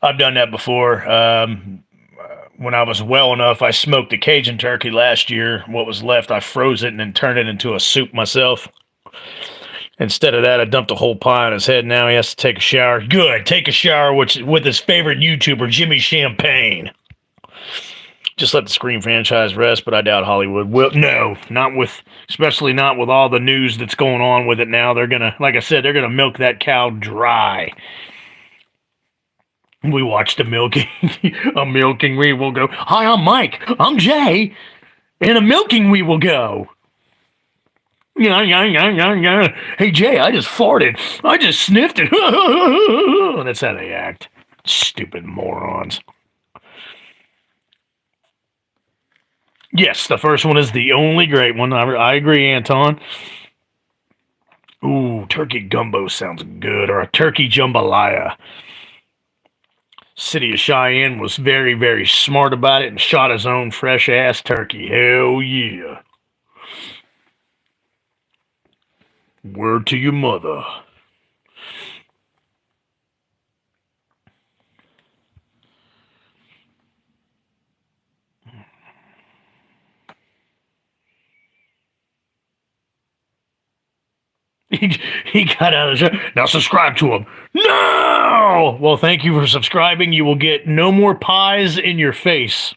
I've done that before. When I was well enough, I smoked a Cajun turkey last year. What was left, I froze it and then turned it into a soup myself. Instead of that, I dumped a whole pie on his head. Now he has to take a shower. Good. Take a shower with his favorite YouTuber, Jimmy Champagne. Just let the Scream franchise rest, but I doubt Hollywood will. No, especially not with all the news that's going on with it now. They're gonna, like I said, they're gonna milk that cow dry. We watched a milking we will go. Hi, I'm Mike. I'm Jay. And a milking we will go. Yeah. Hey, Jay, I just farted. I just sniffed it. That's how they act. Stupid morons. Yes, the first one is the only great one. I agree, Anton. Ooh, turkey gumbo sounds good. Or a turkey jambalaya. City of Cheyenne was very, very smart about it and shot his own fresh-ass turkey. Hell yeah. Word to your mother. He got out of the show. Now subscribe to him. No! Well, thank you for subscribing. You will get no more pies in your face.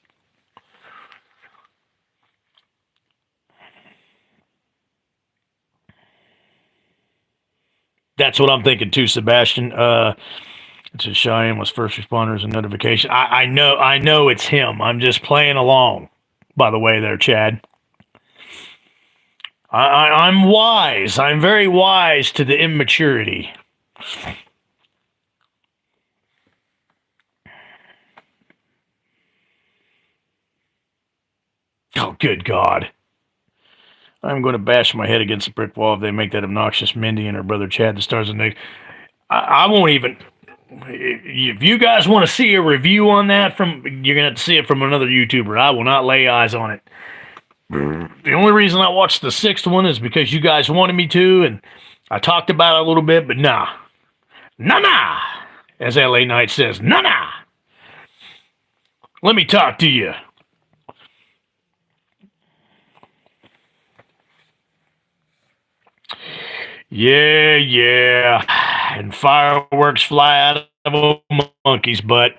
That's what I'm thinking too, Sebastian. It's a Cheyenne was first responders and notification. I know it's him. I'm just playing along. By the way, there, Chad. I'm wise. I'm very wise to the immaturity. Oh, good God. I'm going to bash my head against the brick wall if they make that obnoxious Mindy and her brother Chad the stars of the next. I won't even. If you guys want to see a review on that, you're going to have to see it from another YouTuber. I will not lay eyes on it. The only reason I watched the sixth one is because you guys wanted me to, and I talked about it a little bit, but nah. Nah. As LA Knight says, nah. Let me talk to you. Yeah. And fireworks fly out of a monkey's butt.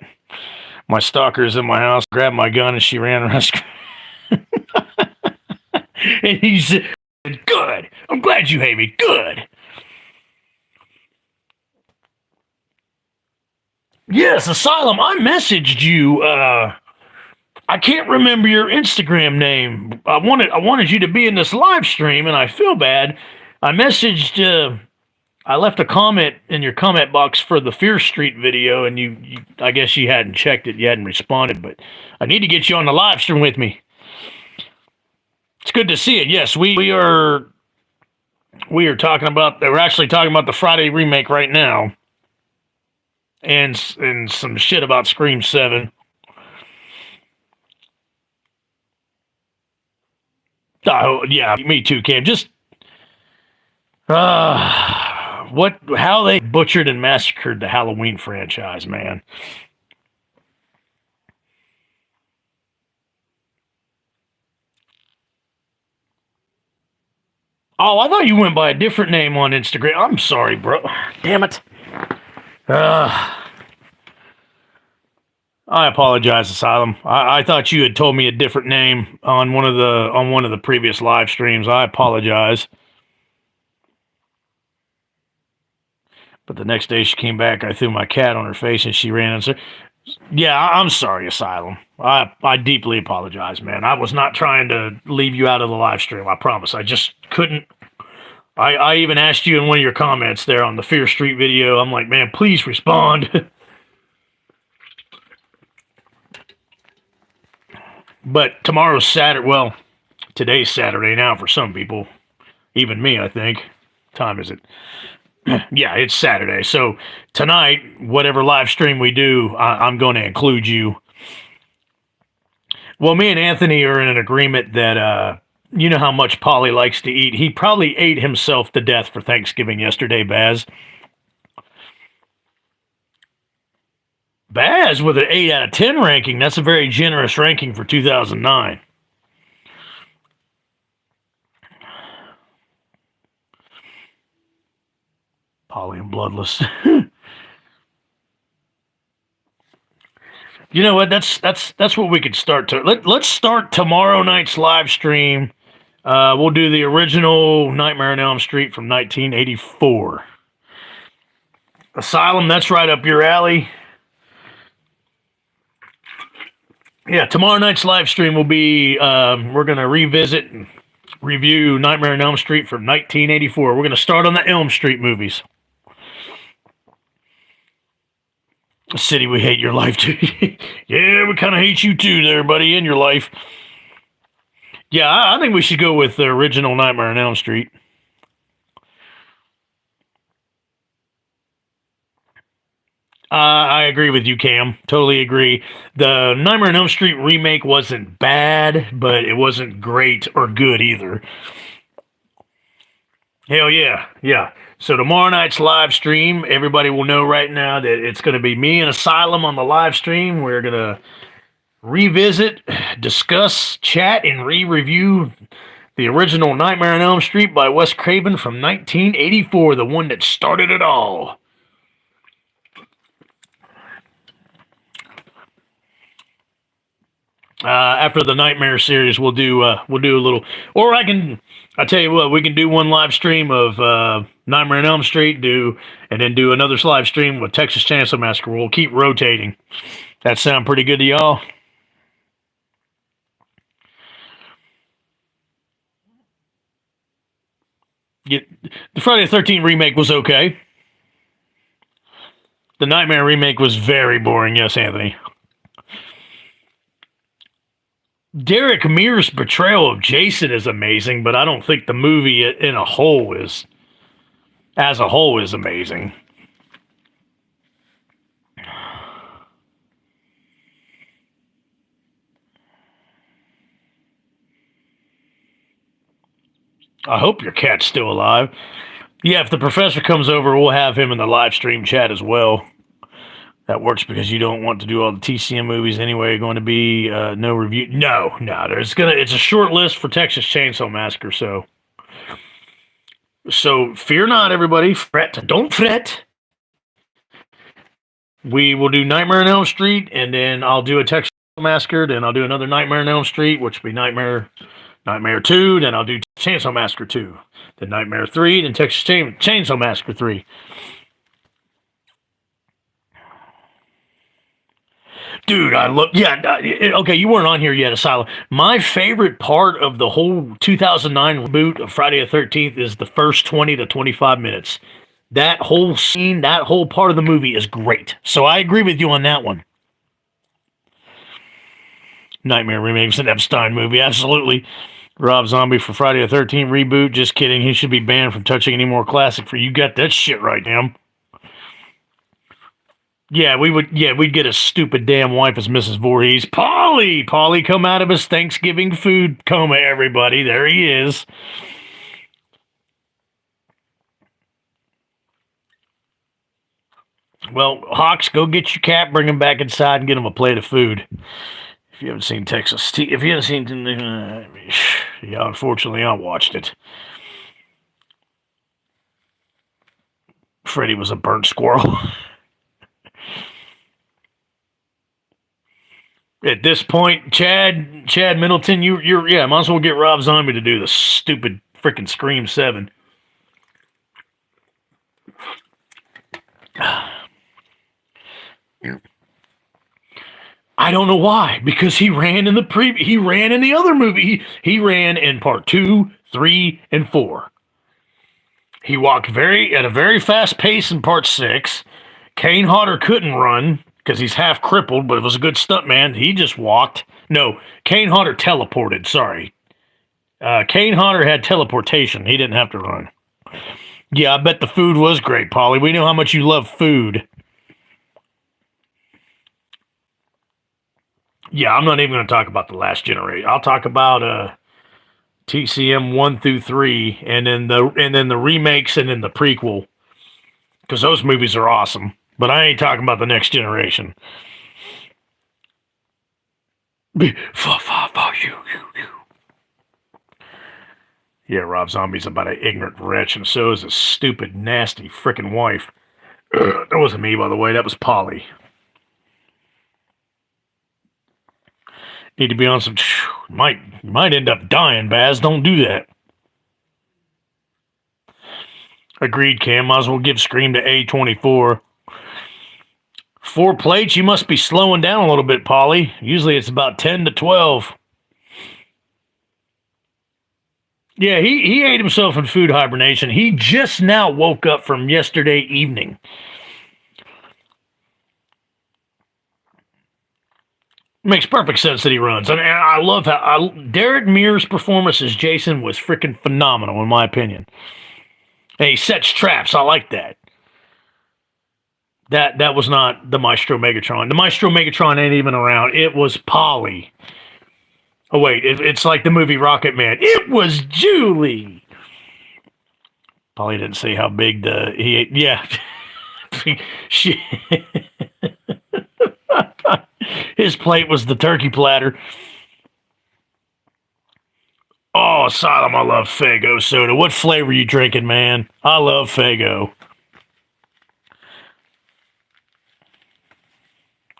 My stalker's in my house, grabbed my gun, and she ran around. And he said, good. I'm glad you hate me. Good. Yes, Asylum, I messaged you. I can't remember your Instagram name. I wanted you to be in this live stream, and I feel bad. I messaged I left a comment in your comment box for the Fear Street video, and you I guess you hadn't checked it, you hadn't responded, but I need to get you on the live stream with me. It's good to see it. Yes, we are talking about, we're actually talking about the Friday remake right now, and some shit about Scream 7. Oh yeah, me too, Cam. Just how they butchered and massacred the Halloween franchise, man. Oh, I thought you went by a different name on Instagram. I'm sorry, bro. Damn it. I apologize, Asylum. I thought you had told me a different name on one of the previous live streams. I apologize. But the next day she came back, I threw my cat on her face and she ran and said, yeah, I'm sorry, Asylum. I deeply apologize, man. I was not trying to leave you out of the live stream. I promise. I just couldn't. I even asked you in one of your comments there on the Fear Street video. I'm like, man, please respond. But tomorrow's Saturday. Well, today's Saturday now for some people. Even me, I think. What time is it? Yeah, it's Saturday. So tonight, whatever live stream we do, I'm going to include you. Well, me and Anthony are in an agreement that, you know how much Polly likes to eat. He probably ate himself to death for Thanksgiving yesterday, Baz. Baz with an 8 out of 10 ranking. That's a very generous ranking for 2009. Polly and Bloodless. You know what? That's what we could start to. Let's start tomorrow night's live stream. We'll do the original Nightmare on Elm Street from 1984. Asylum, that's right up your alley. Yeah, tomorrow night's live stream will be, we're going to revisit and review Nightmare on Elm Street from 1984. We're going to start on the Elm Street movies. City, we hate your life too. Yeah, we kind of hate you too there, buddy, in your life. Yeah, I think we should go with the original Nightmare on Elm Street. I agree with you, Cam. Totally agree. The Nightmare on Elm Street remake wasn't bad, but it wasn't great or good either. Hell yeah, yeah. So tomorrow night's live stream, everybody will know right now that it's going to be me and Asylum on the live stream. We're going to revisit, discuss, chat, and re-review the original Nightmare on Elm Street by Wes Craven from 1984, the one that started it all. After the Nightmare series, we'll do a little, or I tell you what, we can do one live stream of Nightmare on Elm Street, and then do another live stream with Texas Chainsaw Massacre. We'll keep rotating. That sound pretty good to y'all? The Friday the 13th remake was okay. The Nightmare remake was very boring, yes, Anthony. Derek Mears' portrayal of Jason is amazing, but I don't think the movie as a whole is amazing. I hope your cat's still alive. Yeah, if the professor comes over, we'll have him in the live stream chat as well. That works because you don't want to do all the TCM movies anyway. Going to be no review. No. It's a short list for Texas Chainsaw Massacre. So fear not, everybody. Don't fret. We will do Nightmare on Elm Street, and then I'll do a Texas Massacre. Then I'll do another Nightmare on Elm Street, which will be Nightmare 2. Then I'll do Chainsaw Massacre 2. Then Nightmare 3. Then Texas Chainsaw Massacre 3. Dude, okay, you weren't on here yet, Asylum. My favorite part of the whole 2009 reboot of Friday the 13th is the first 20 to 25 minutes. That whole scene, that whole part of the movie is great. So I agree with you on that one. Nightmare remakes an Epstein movie, absolutely. Rob Zombie for Friday the 13th reboot. Just kidding. He should be banned from touching any more classic. For you got that shit right, damn. Yeah, we'd get a stupid damn wife as Mrs. Voorhees. Polly come out of his Thanksgiving food coma, everybody. There he is. Well, Hawks, go get your cat, bring him back inside, and get him a plate of food. If you haven't seen Texas, if you haven't seen, yeah, unfortunately, I watched it. Freddy was a burnt squirrel. At this point, Chad Middleton, you're yeah, might as well get Rob Zombie to do the stupid freaking Scream 7. I don't know why, because he ran in the other movie. He ran in part 2, 3, and 4. He walked at a very fast pace in part 6. Kane Hodder couldn't run because he's half crippled, but it was a good stuntman. He just walked. No, Kane Hodder teleported. Sorry. Kane Hodder had teleportation. He didn't have to run. Yeah, I bet the food was great, Polly. We know how much you love food. Yeah, I'm not even going to talk about the last generation. I'll talk about TCM 1 through 3, and then the remakes, and then the prequel, because those movies are awesome. But I ain't talking about the next generation. Yeah, Rob Zombie's about an ignorant wretch, and so is his stupid, nasty frickin' wife. That wasn't me, by the way. That was Polly. Need to be on some. Might end up dying, Baz. Don't do that. Agreed, Cam. Might as well give Scream to A24. 4 plates? You must be slowing down a little bit, Polly. Usually it's about 10 to 12. Yeah, he ate himself in food hibernation. He just now woke up from yesterday evening. Makes perfect sense that he runs. I mean, I love how Derek Mears' performance as Jason was freaking phenomenal, in my opinion. And he sets traps. I like that. That was not the Maestro Megatron. The Maestro Megatron ain't even around. It was Polly. Oh, wait. It's like the movie Rocket Man. It was Julie. Polly didn't say how big he ate. Yeah. His plate was the turkey platter. Oh, Asylum, I love Faygo soda. What flavor you drinking, man? I love Faygo.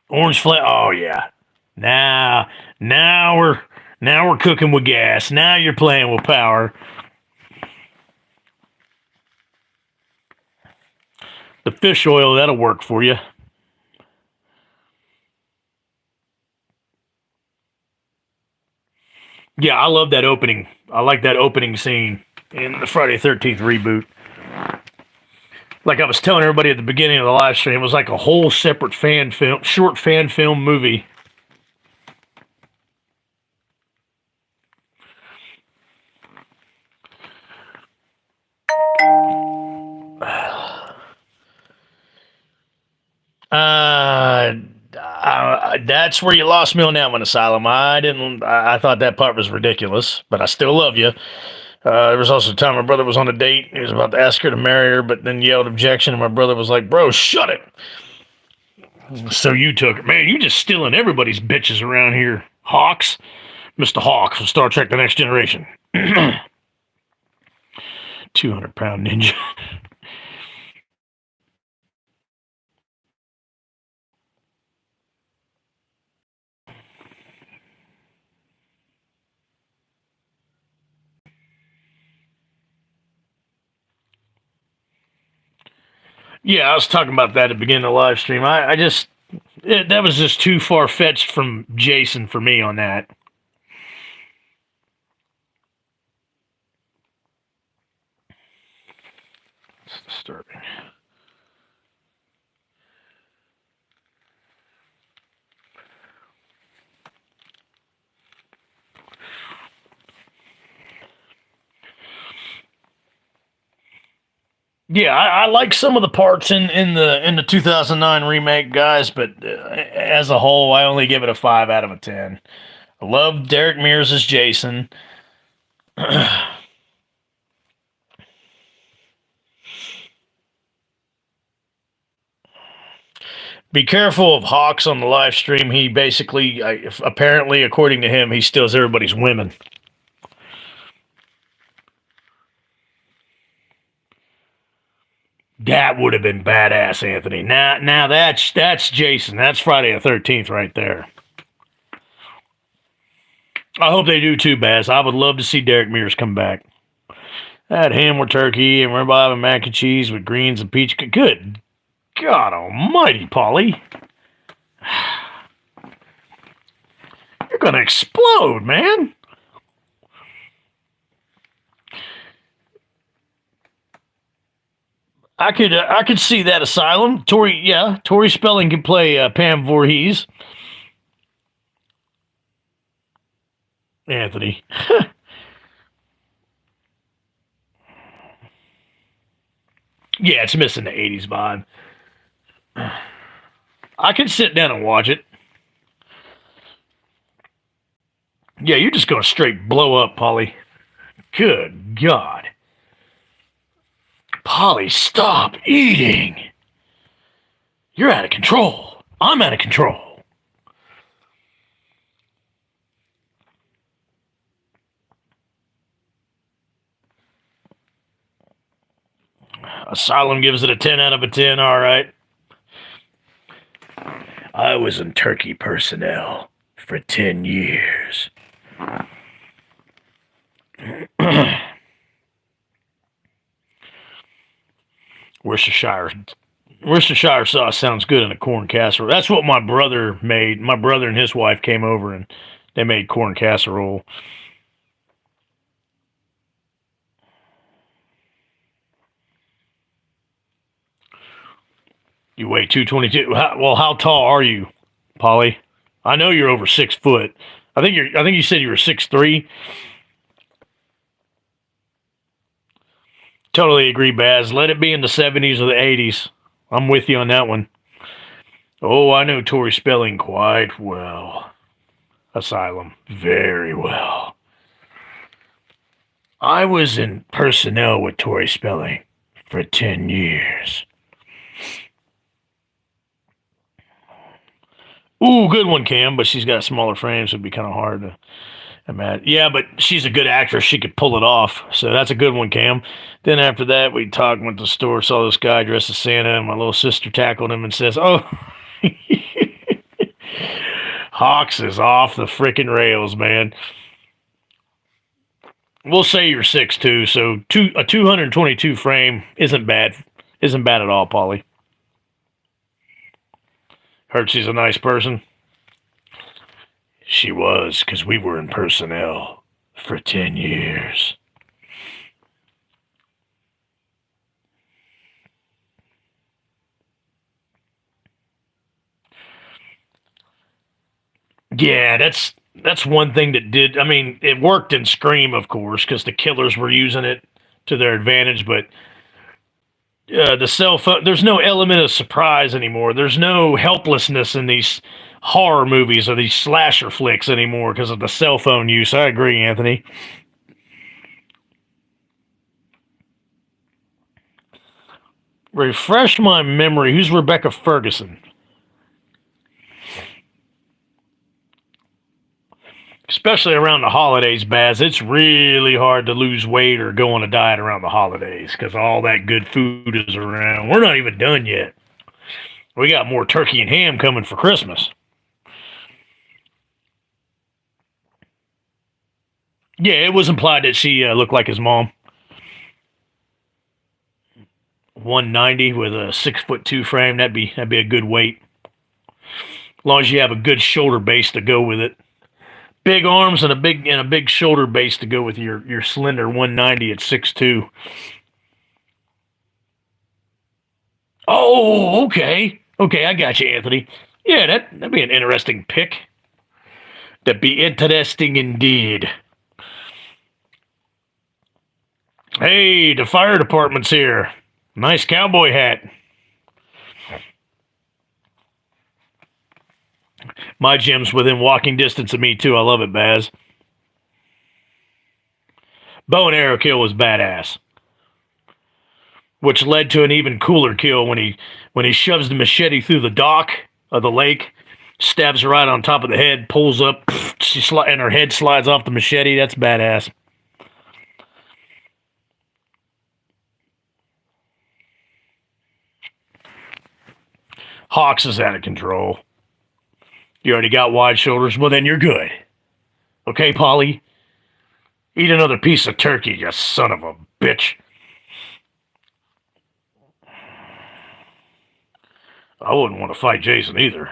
Orange flavor. Oh yeah. Now we're cooking with gas. Now you're playing with power. The fish oil, that'll work for you. Yeah, I love that opening. I like that opening scene in the Friday the 13th reboot. Like I was telling everybody at the beginning of the live stream, it was like a whole separate short fan film movie. That's where you lost me on that one, Asylum. I thought that part was ridiculous, but I still love you. There was also a time my brother was on a date. He was about to ask her to marry her, but then yelled objection, and my brother was like, bro, shut it. So you took it. Man, you just stealing everybody's bitches around here. Hawks. Mr. Hawk from Star Trek The Next Generation. 200-pound ninja. Yeah, I was talking about that at the beginning of the live stream. That was just too far-fetched from Jason for me on that. That's disturbing. Yeah, I like some of the parts in the 2009 remake, guys, but as a whole, I only give it a 5 out of a 10. I love Derek Mears as Jason. Be careful of Hawks on the live stream. He basically, apparently, according to him, he steals everybody's women. That would have been badass, Anthony. Now that's Jason. That's Friday the 13th right there. I hope they do too, Baz. I would love to see Derek Mears come back. That ham with turkey and ribeye and mac and cheese with greens and peach. Good God almighty, Polly. You're going to explode, man. I could see that Asylum. Tori Spelling can play Pam Voorhees. Anthony. Yeah, it's missing the 80s vibe. I could sit down and watch it. Yeah, you're just going to straight blow up, Polly. Good God. Polly, stop eating. You're out of control. I'm out of control. Asylum gives it a 10 out of a 10. All right. I was in Turkey personnel for 10 years. Worcestershire sauce sounds good in a corn casserole. That's what my brother made. My brother and his wife came over and they made corn casserole. You weigh 222. Well, how tall are you, Polly? I know you're over 6 foot. I think you said you were 6'3". Totally agree, Baz. Let it be in the 70s or the 80s. I'm with you on that one. Oh, I know Tori Spelling quite well. Asylum, very well. I was in personnel with Tori Spelling for 10 years. Ooh, good one, Cam, but she's got smaller frames, so it'd be kind of hard to imagine. Yeah, but she's a good actress. She could pull it off, so that's a good one, Cam. Then after that, we talked, went to the store, saw this guy dressed as Santa, and my little sister tackled him and says, oh, Hawks is off the freaking rails, man. We'll say you're 6'2", so a 222 frame isn't bad. Isn't bad at all, Polly. Heard she's a nice person. She was, because we were in personnel for 10 years. Yeah, that's one thing that did. I mean, it worked in Scream, of course, because the killers were using it to their advantage, but the cell phone, there's no element of surprise anymore. There's no helplessness in these horror movies or these slasher flicks anymore because of the cell phone use. I agree, Anthony. Refresh my memory. Who's Rebecca Ferguson? Especially around the holidays, Baz. It's really hard to lose weight or go on a diet around the holidays because all that good food is around. We're not even done yet. We got more turkey and ham coming for Christmas. Yeah, it was implied that she looked like his mom. 190 with a 6'2" frame. That'd be a good weight. As long as you have a good shoulder base to go with it. Big arms and a big shoulder base to go with your slender 190 at 6'2". Oh, okay. Okay, I got you, Anthony. Yeah, that'd be an interesting pick. That'd be interesting indeed. Hey, the fire department's here. Nice cowboy hat. My gym's within walking distance of me, too. I love it, Baz. Bow and arrow kill was badass, which led to an even cooler kill when he shoves the machete through the dock of the lake, stabs her right on top of the head, pulls up, and her head slides off the machete. That's badass. Hawks is out of control. You already got wide shoulders. Well, then you're good. Okay, Polly? Eat another piece of turkey, you son of a bitch. I wouldn't want to fight Jason either.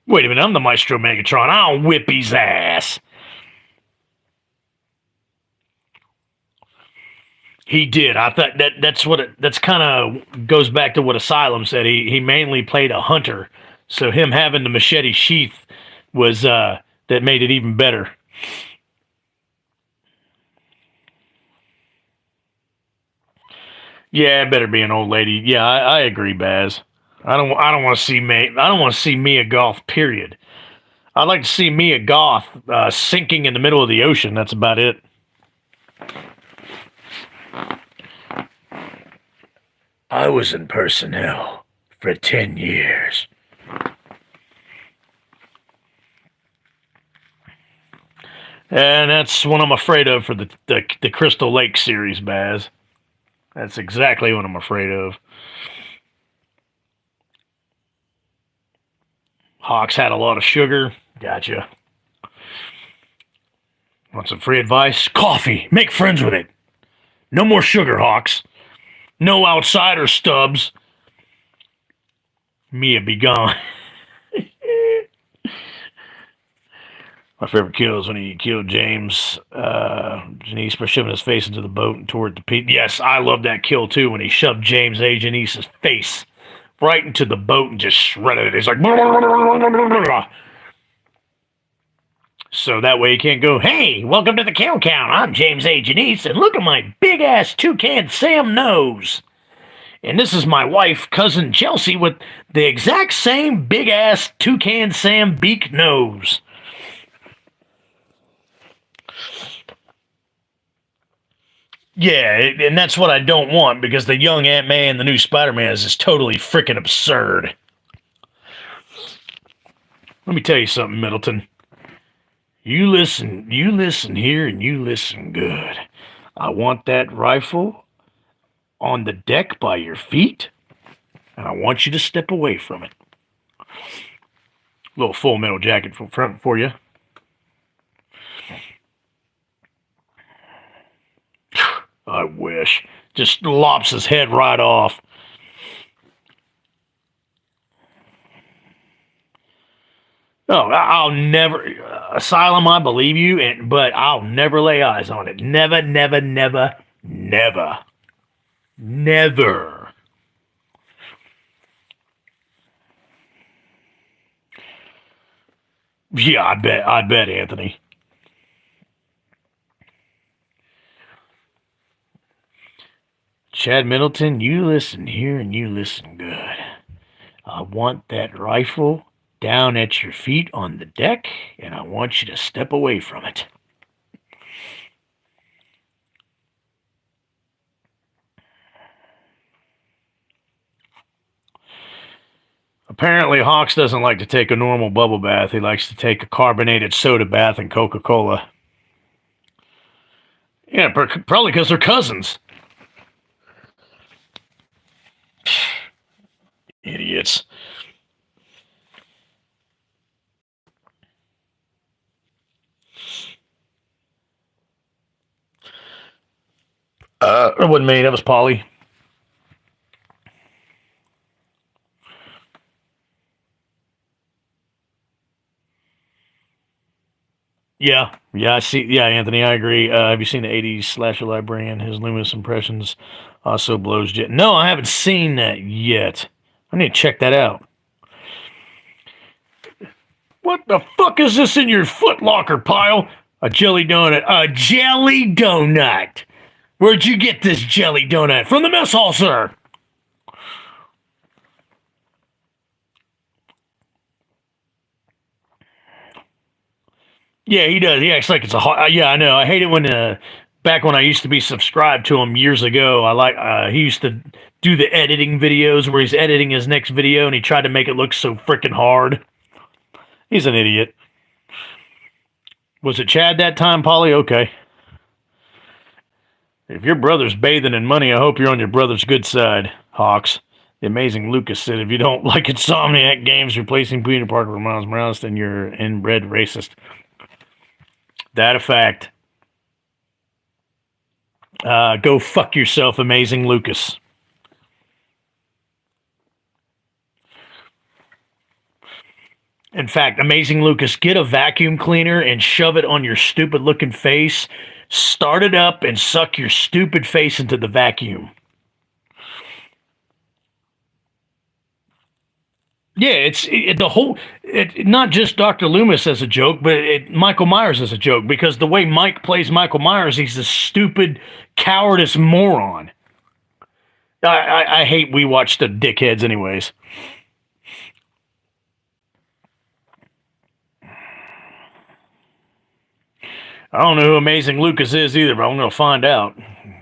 Wait a minute, I'm the Maestro Megatron. I'll whip his ass. He did. I thought that's kind of goes back to what Asylum said. He mainly played a hunter, so him having the machete sheath was that made it even better. Yeah, it better be an old lady. Yeah, I agree, Baz. I don't want to see I don't want to see Mia Goth. Period. I'd like to see Mia Goth sinking in the middle of the ocean. That's about it. I was in personnel for 10 years. And that's what I'm afraid of for the Crystal Lake series, Baz. That's exactly what I'm afraid of. Hawks had a lot of sugar. Gotcha. Want some free advice? Coffee. Make friends with it. No more sugar, Hawks. No outsider stubs. Mia be gone. My favorite kill is when he killed James Janice by shoving his face into the boat and toward the peak. Yes, I love that kill too when he shoved James A. Janice's face right into the boat and just shredded it. He's like, so that way he can't go, hey, welcome to the kill count. I'm James A. Janice, and look at my big ass toucan Sam nose. And this is my wife, cousin Chelsea, with the exact same big ass toucan Sam beak nose. Yeah, and that's what I don't want because the young Aunt-May and the new Spider-Man is just totally freaking absurd. Let me tell you something, Middleton. You listen here and you listen good. I want that rifle on the deck by your feet, and I want you to step away from it. Little Full Metal Jacket from front for you. I wish. Just lops his head right off. Oh, I'll never Asylum. I believe you, but I'll never lay eyes on it. Never, never, never, never, never. Yeah, I bet, Anthony. Chad Middleton, you listen here and you listen good. I want that rifle down at your feet on the deck, and I want you to step away from it. Apparently, Hawks doesn't like to take a normal bubble bath. He likes to take a carbonated soda bath and Coca-Cola. Yeah, probably because they're cousins. Idiots. It wasn't me. That was Polly. Yeah, I see. Yeah, Anthony, I agree. Have you seen the '80s slasher librarian? His Loomis impressions also blows jet. No, I haven't seen that yet. I need to check that out. What the fuck is this in your foot locker pile? A jelly donut. A jelly donut. Where'd you get this jelly donut? From the mess hall, sir. Yeah, he does. He acts like it's a hot. Yeah, I know. I hate it when back when I used to be subscribed to him years ago. I like he used to do the editing videos where he's editing his next video and he tried to make it look so freaking hard. He's an idiot. Was it Chad that time, Polly? Okay. If your brother's bathing in money, I hope you're on your brother's good side, Hawks. The amazing Lucas said, if you don't like Insomniac games replacing Peter Parker with Miles Morales, then you're inbred racist. That a fact. Go fuck yourself, amazing Lucas. In fact, amazing Lucas, get a vacuum cleaner and shove it on your stupid looking face. Start it up and suck your stupid face into the vacuum. Yeah, it's the whole. Not just Dr. Loomis as a joke, but Michael Myers as a joke. Because the way Mike plays Michael Myers, he's a stupid, cowardice moron. I hate we watch the dickheads, anyways. I don't know who Amazing Lucas is either, but I'm gonna find out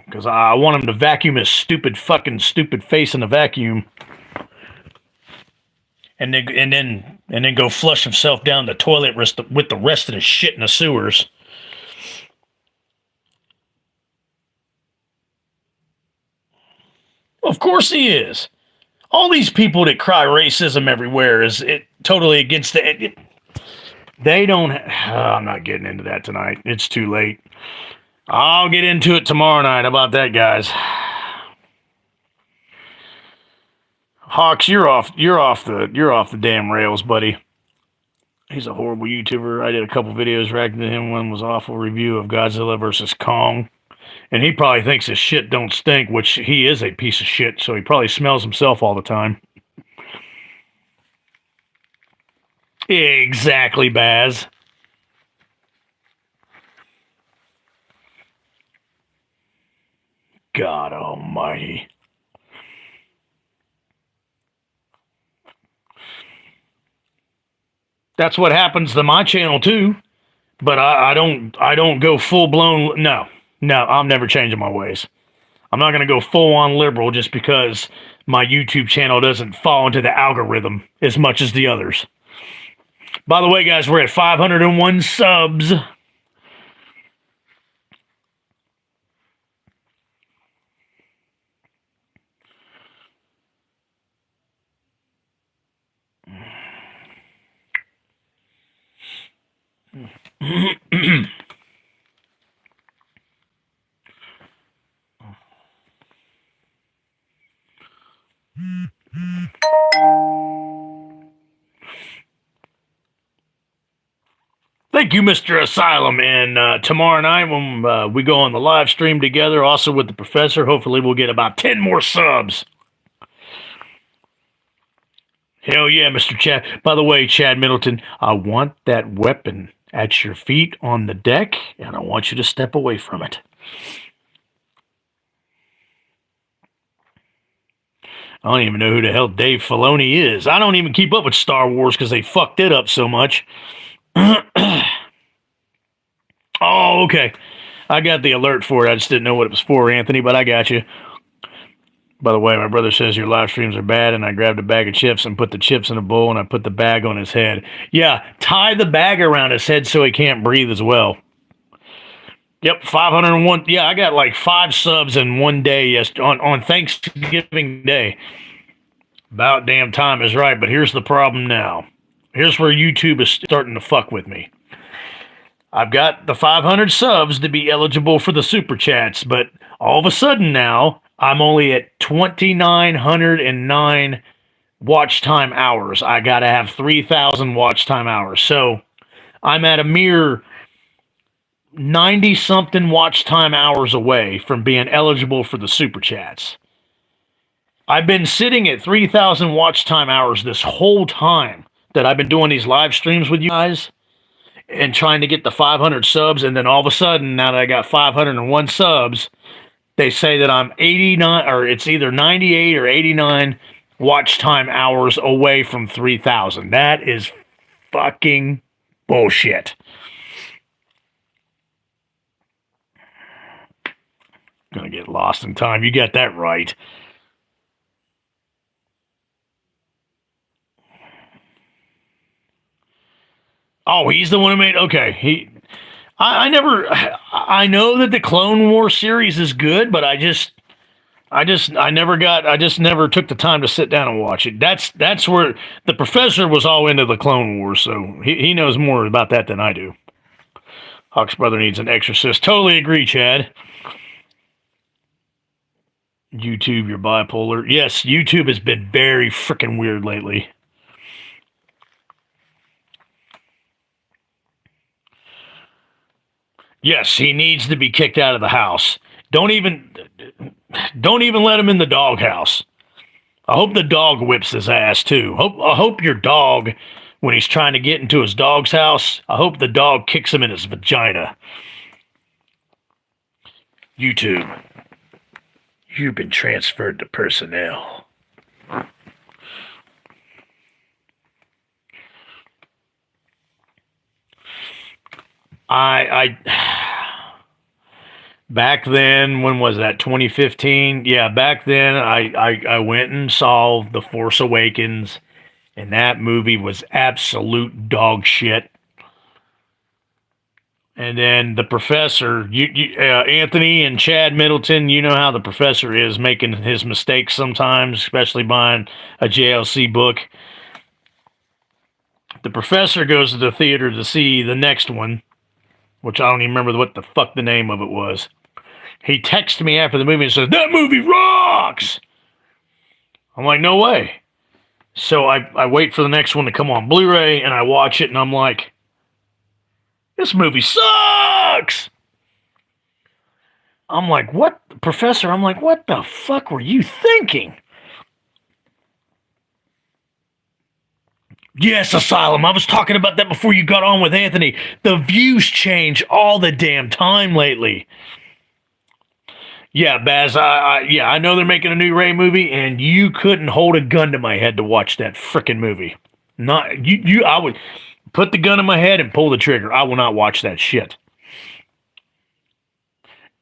because I want him to vacuum his stupid face in the vacuum. And then go flush himself down the toilet with the rest of the shit in the sewers. Of course he is. All these people that cry racism everywhere is totally against the. They don't. I'm not getting into that tonight. It's too late. I'll get into it tomorrow night. How about that, guys? Hawks, you're off the damn rails, buddy. He's a horrible YouTuber. I did a couple videos reacting to him. One was awful review of Godzilla versus Kong. And he probably thinks his shit don't stink, which he is a piece of shit, so he probably smells himself all the time. Exactly, Baz. God almighty. That's what happens to my channel too. But I don't go full blown. No, I'm never changing my ways. I'm not gonna go full on liberal just because my YouTube channel doesn't fall into the algorithm as much as the others. By the way, guys, we're at 501 subs. Thank you, Mr. Asylum. And tomorrow night when we go on the live stream together, also with the professor, hopefully we'll get about 10 more subs. Hell yeah, Mr. Chad. By the way, Chad Middleton, I want that weapon at your feet on the deck, and I want you to step away from it. I don't even know who the hell Dave Filoni is. I don't even keep up with Star Wars because they fucked it up so much. Oh, okay. I got the alert for it. I just didn't know what it was for, Anthony, but I got you. By the way, my brother says your live streams are bad, and I grabbed a bag of chips and put the chips in a bowl, and I put the bag on his head. Yeah, tie the bag around his head so he can't breathe as well. Yep, 501. Yeah, I got like 5 subs in one day on Thanksgiving Day. About damn time is right, but here's the problem now. Here's where YouTube is starting to fuck with me. I've got the 500 subs to be eligible for the super chats, but all of a sudden now, I'm only at 2,909 watch time hours. I got to have 3,000 watch time hours. So I'm at a mere 90-something watch time hours away from being eligible for the super chats. I've been sitting at 3,000 watch time hours this whole time that I've been doing these live streams with you guys and trying to get the 500 subs. And then all of a sudden, now that I got 501 subs, they say that I'm 89, or it's either 98 or 89 watch time hours away from 3,000. That is fucking bullshit. Gonna get lost in time. You got that right. Oh, he's the one who made. Okay, I never. I know that the Clone War series is good, but I just never took the time to sit down and watch it. That's where the professor was all into the Clone Wars, so he knows more about that than I do. Hawk's brother needs an exorcist. Totally agree, Chad. YouTube, you're bipolar. Yes, YouTube has been very freaking weird lately. Yes, he needs to be kicked out of the house. Don't even let him in the doghouse. I hope the dog whips his ass too. I hope your dog, when he's trying to get into his dog's house, I hope the dog kicks him in his vagina. YouTube, you've been transferred to personnel. Back then, when was that? 2015? Yeah, back then I went and saw The Force Awakens, and that movie was absolute dog shit. And then the professor, Anthony and Chad Middleton, you know how the professor is, making his mistakes sometimes, especially buying a JLC book. The professor goes to the theater to see the next one, which I don't even remember what the fuck the name of it was. He texted me after the movie and says, "That movie rocks!" I'm like, no way. So I wait for the next one to come on Blu-ray, and I watch it, and I'm like, this movie sucks! I'm like, what? Professor, I'm like, what the fuck were you thinking? Yes, Asylum. I was talking about that before you got on with Anthony. The views change all the damn time lately. Yeah, Baz, I know they're making a new Ray movie, and you couldn't hold a gun to my head to watch that frickin' movie. I would put the gun in my head and pull the trigger. I will not watch that shit.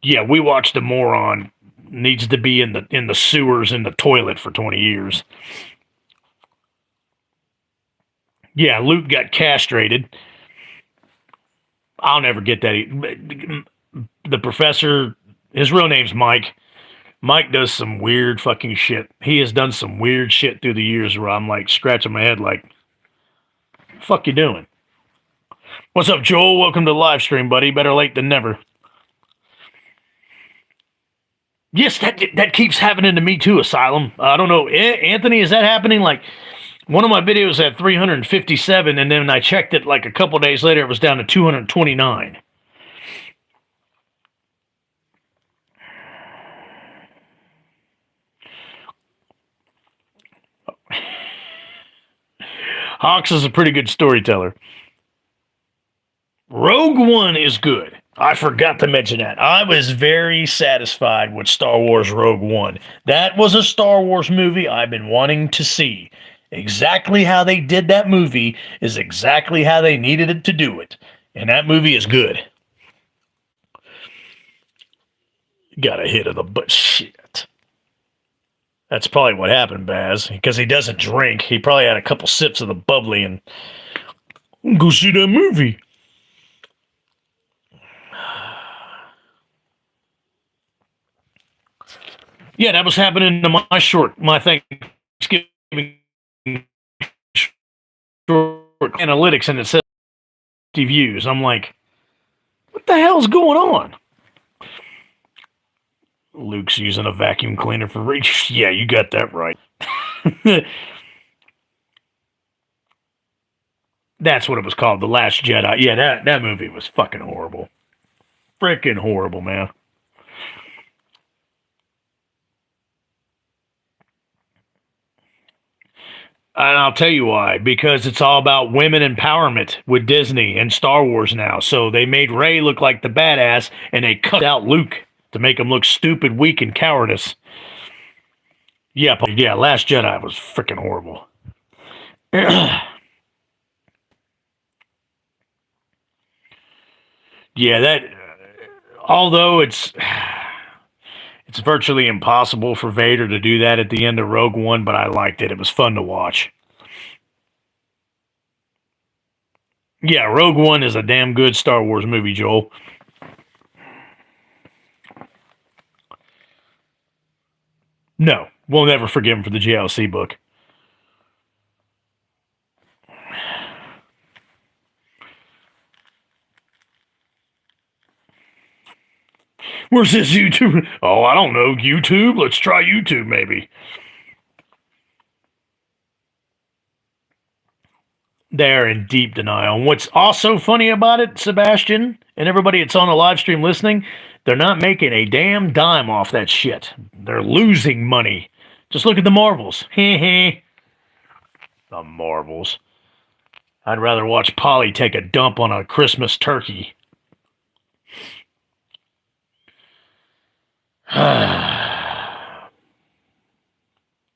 Yeah, we watched a moron needs to be in the sewers in the toilet for 20 years. Yeah, Luke got castrated. I'll never get that. The professor, his real name's Mike. Mike does some weird fucking shit. He has done some weird shit through the years where I'm like scratching my head like, fuck you doing? What's up, Joel? Welcome to the live stream, buddy. Better late than never. Yes, that keeps happening to me too, Asylum. I don't know. Anthony, is that happening? Like, one of my videos had 357, and then I checked it like a couple days later, it was down to 229. Hawks is a pretty good storyteller. Rogue One is good. I forgot to mention that. I was very satisfied with Star Wars Rogue One. That was a Star Wars movie I've been wanting to see. Exactly how they did that movie is exactly how they needed it to do it. And that movie is good. Got a hit of the butt. Shit. That's probably what happened, Baz. Because he doesn't drink. He probably had a couple sips of the bubbly and go see that movie. Yeah, that was happening to my Thanksgiving short analytics, and it says views. I'm like, what the hell's going on? Luke's using a vacuum cleaner for reach. Yeah, you got that right. That's what it was called, The Last Jedi. Yeah, that movie was fucking horrible. freaking horrible, man. And I'll tell you why. Because it's all about women empowerment with Disney and Star Wars now. So they made Rey look like the badass, and they cut out Luke to make him look stupid, weak, and cowardice. Yeah, Last Jedi was freaking horrible. Yeah, that. Although it's virtually impossible for Vader to do that at the end of Rogue One, but I liked it. It was fun to watch. Yeah, Rogue One is a damn good Star Wars movie, Joel. No, we'll never forgive him for the JLC book. Where's this YouTube? Oh, I don't know. YouTube? Let's try YouTube, maybe. They're in deep denial. And what's also funny about it, Sebastian, and everybody that's on the live stream listening, they're not making a damn dime off that shit. They're losing money. Just look at the Marvels. The Marvels. I'd rather watch Polly take a dump on a Christmas turkey.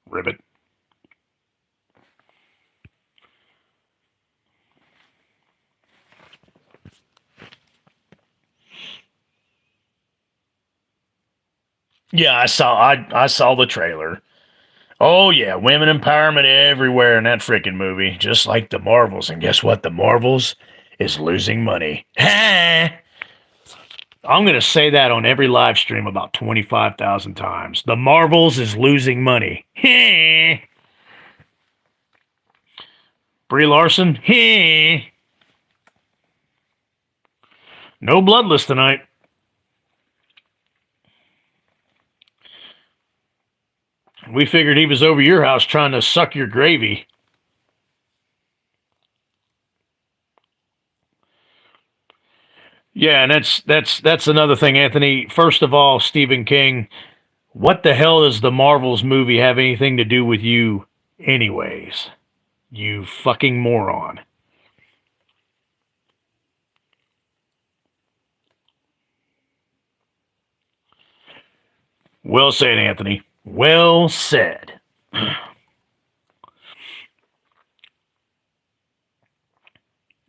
Ribbit. Yeah, I saw the trailer. Oh yeah, women empowerment everywhere in that freaking movie, just like the Marvels. And guess what? The Marvels is losing money. I'm gonna say that on every live stream about 25,000 times. The Marvels is losing money. Brie Larson. No Bloodless tonight. We figured he was over your house trying to suck your gravy. Yeah, and that's another thing, Anthony. First of all, Stephen King, what the hell does the Marvels movie have anything to do with you anyways? You fucking moron. Well said, Anthony. Well said.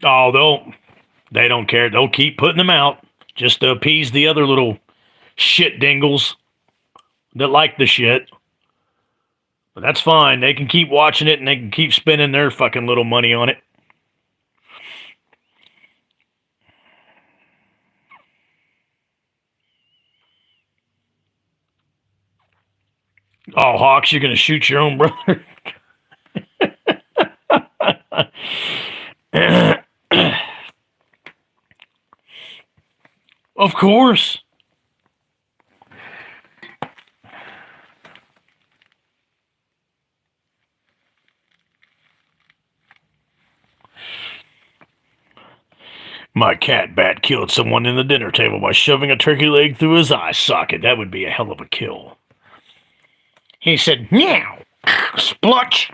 Oh, they don't care. They'll keep putting them out just to appease the other little shit dingles that like the shit. But that's fine. They can keep watching it and they can keep spending their fucking little money on it. Oh, Hawks, you're going to shoot your own brother? Of course. My cat bat killed someone in the dinner table by shoving a turkey leg through his eye socket. That would be a hell of a kill. He said, meow, splutch.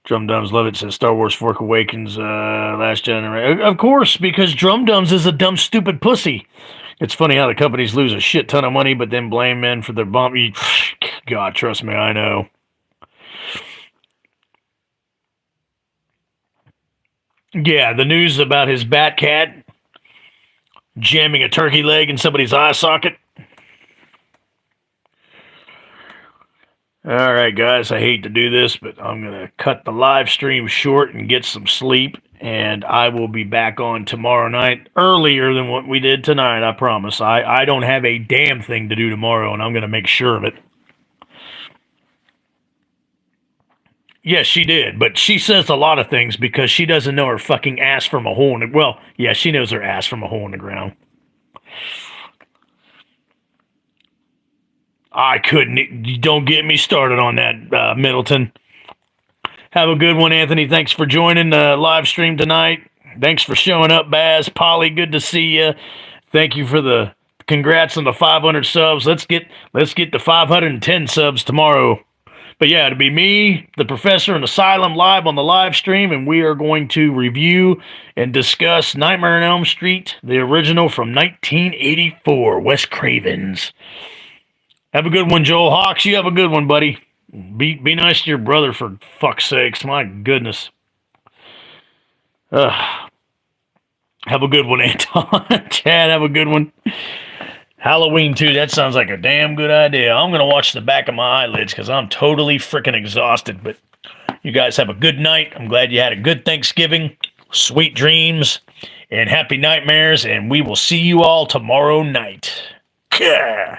Drum Dums Love It says Star Wars Fork Awakens, Last Generation. Of course, because Drum Dums is a dumb, stupid pussy. It's funny how the companies lose a shit ton of money, but then blame men for their bump. God, trust me, I know. Yeah, the news about his bat cat jamming a turkey leg in somebody's eye socket. All right, guys, I hate to do this, but I'm going to cut the live stream short and get some sleep, and I will be back on tomorrow night earlier than what we did tonight, I promise. I don't have a damn thing to do tomorrow, and I'm going to make sure of it. Yes, she did, but she says a lot of things because she doesn't know her fucking ass from a hole in the... Well, yeah, she knows her ass from a hole in the ground. I couldn't. Don't get me started on that, Middleton. Have a good one, Anthony. Thanks for joining the live stream tonight. Thanks for showing up, Baz. Polly, good to see you. Thank you for the congrats on the 500 subs. Let's get to 510 subs tomorrow. But yeah, it'll be me, the Professor, and Asylum live on the live stream, and we are going to review and discuss Nightmare on Elm Street, the original from 1984, Wes Craven's. Have a good one, Joel Hawks. You have a good one, buddy. Be nice to your brother, for fuck's sakes. My goodness. Have a good one, Anton. Chad, have a good one. Halloween 2, that sounds like a damn good idea. I'm going to watch the back of my eyelids because I'm totally freaking exhausted. But you guys have a good night. I'm glad you had a good Thanksgiving. Sweet dreams and happy nightmares. And we will see you all tomorrow night. Kah!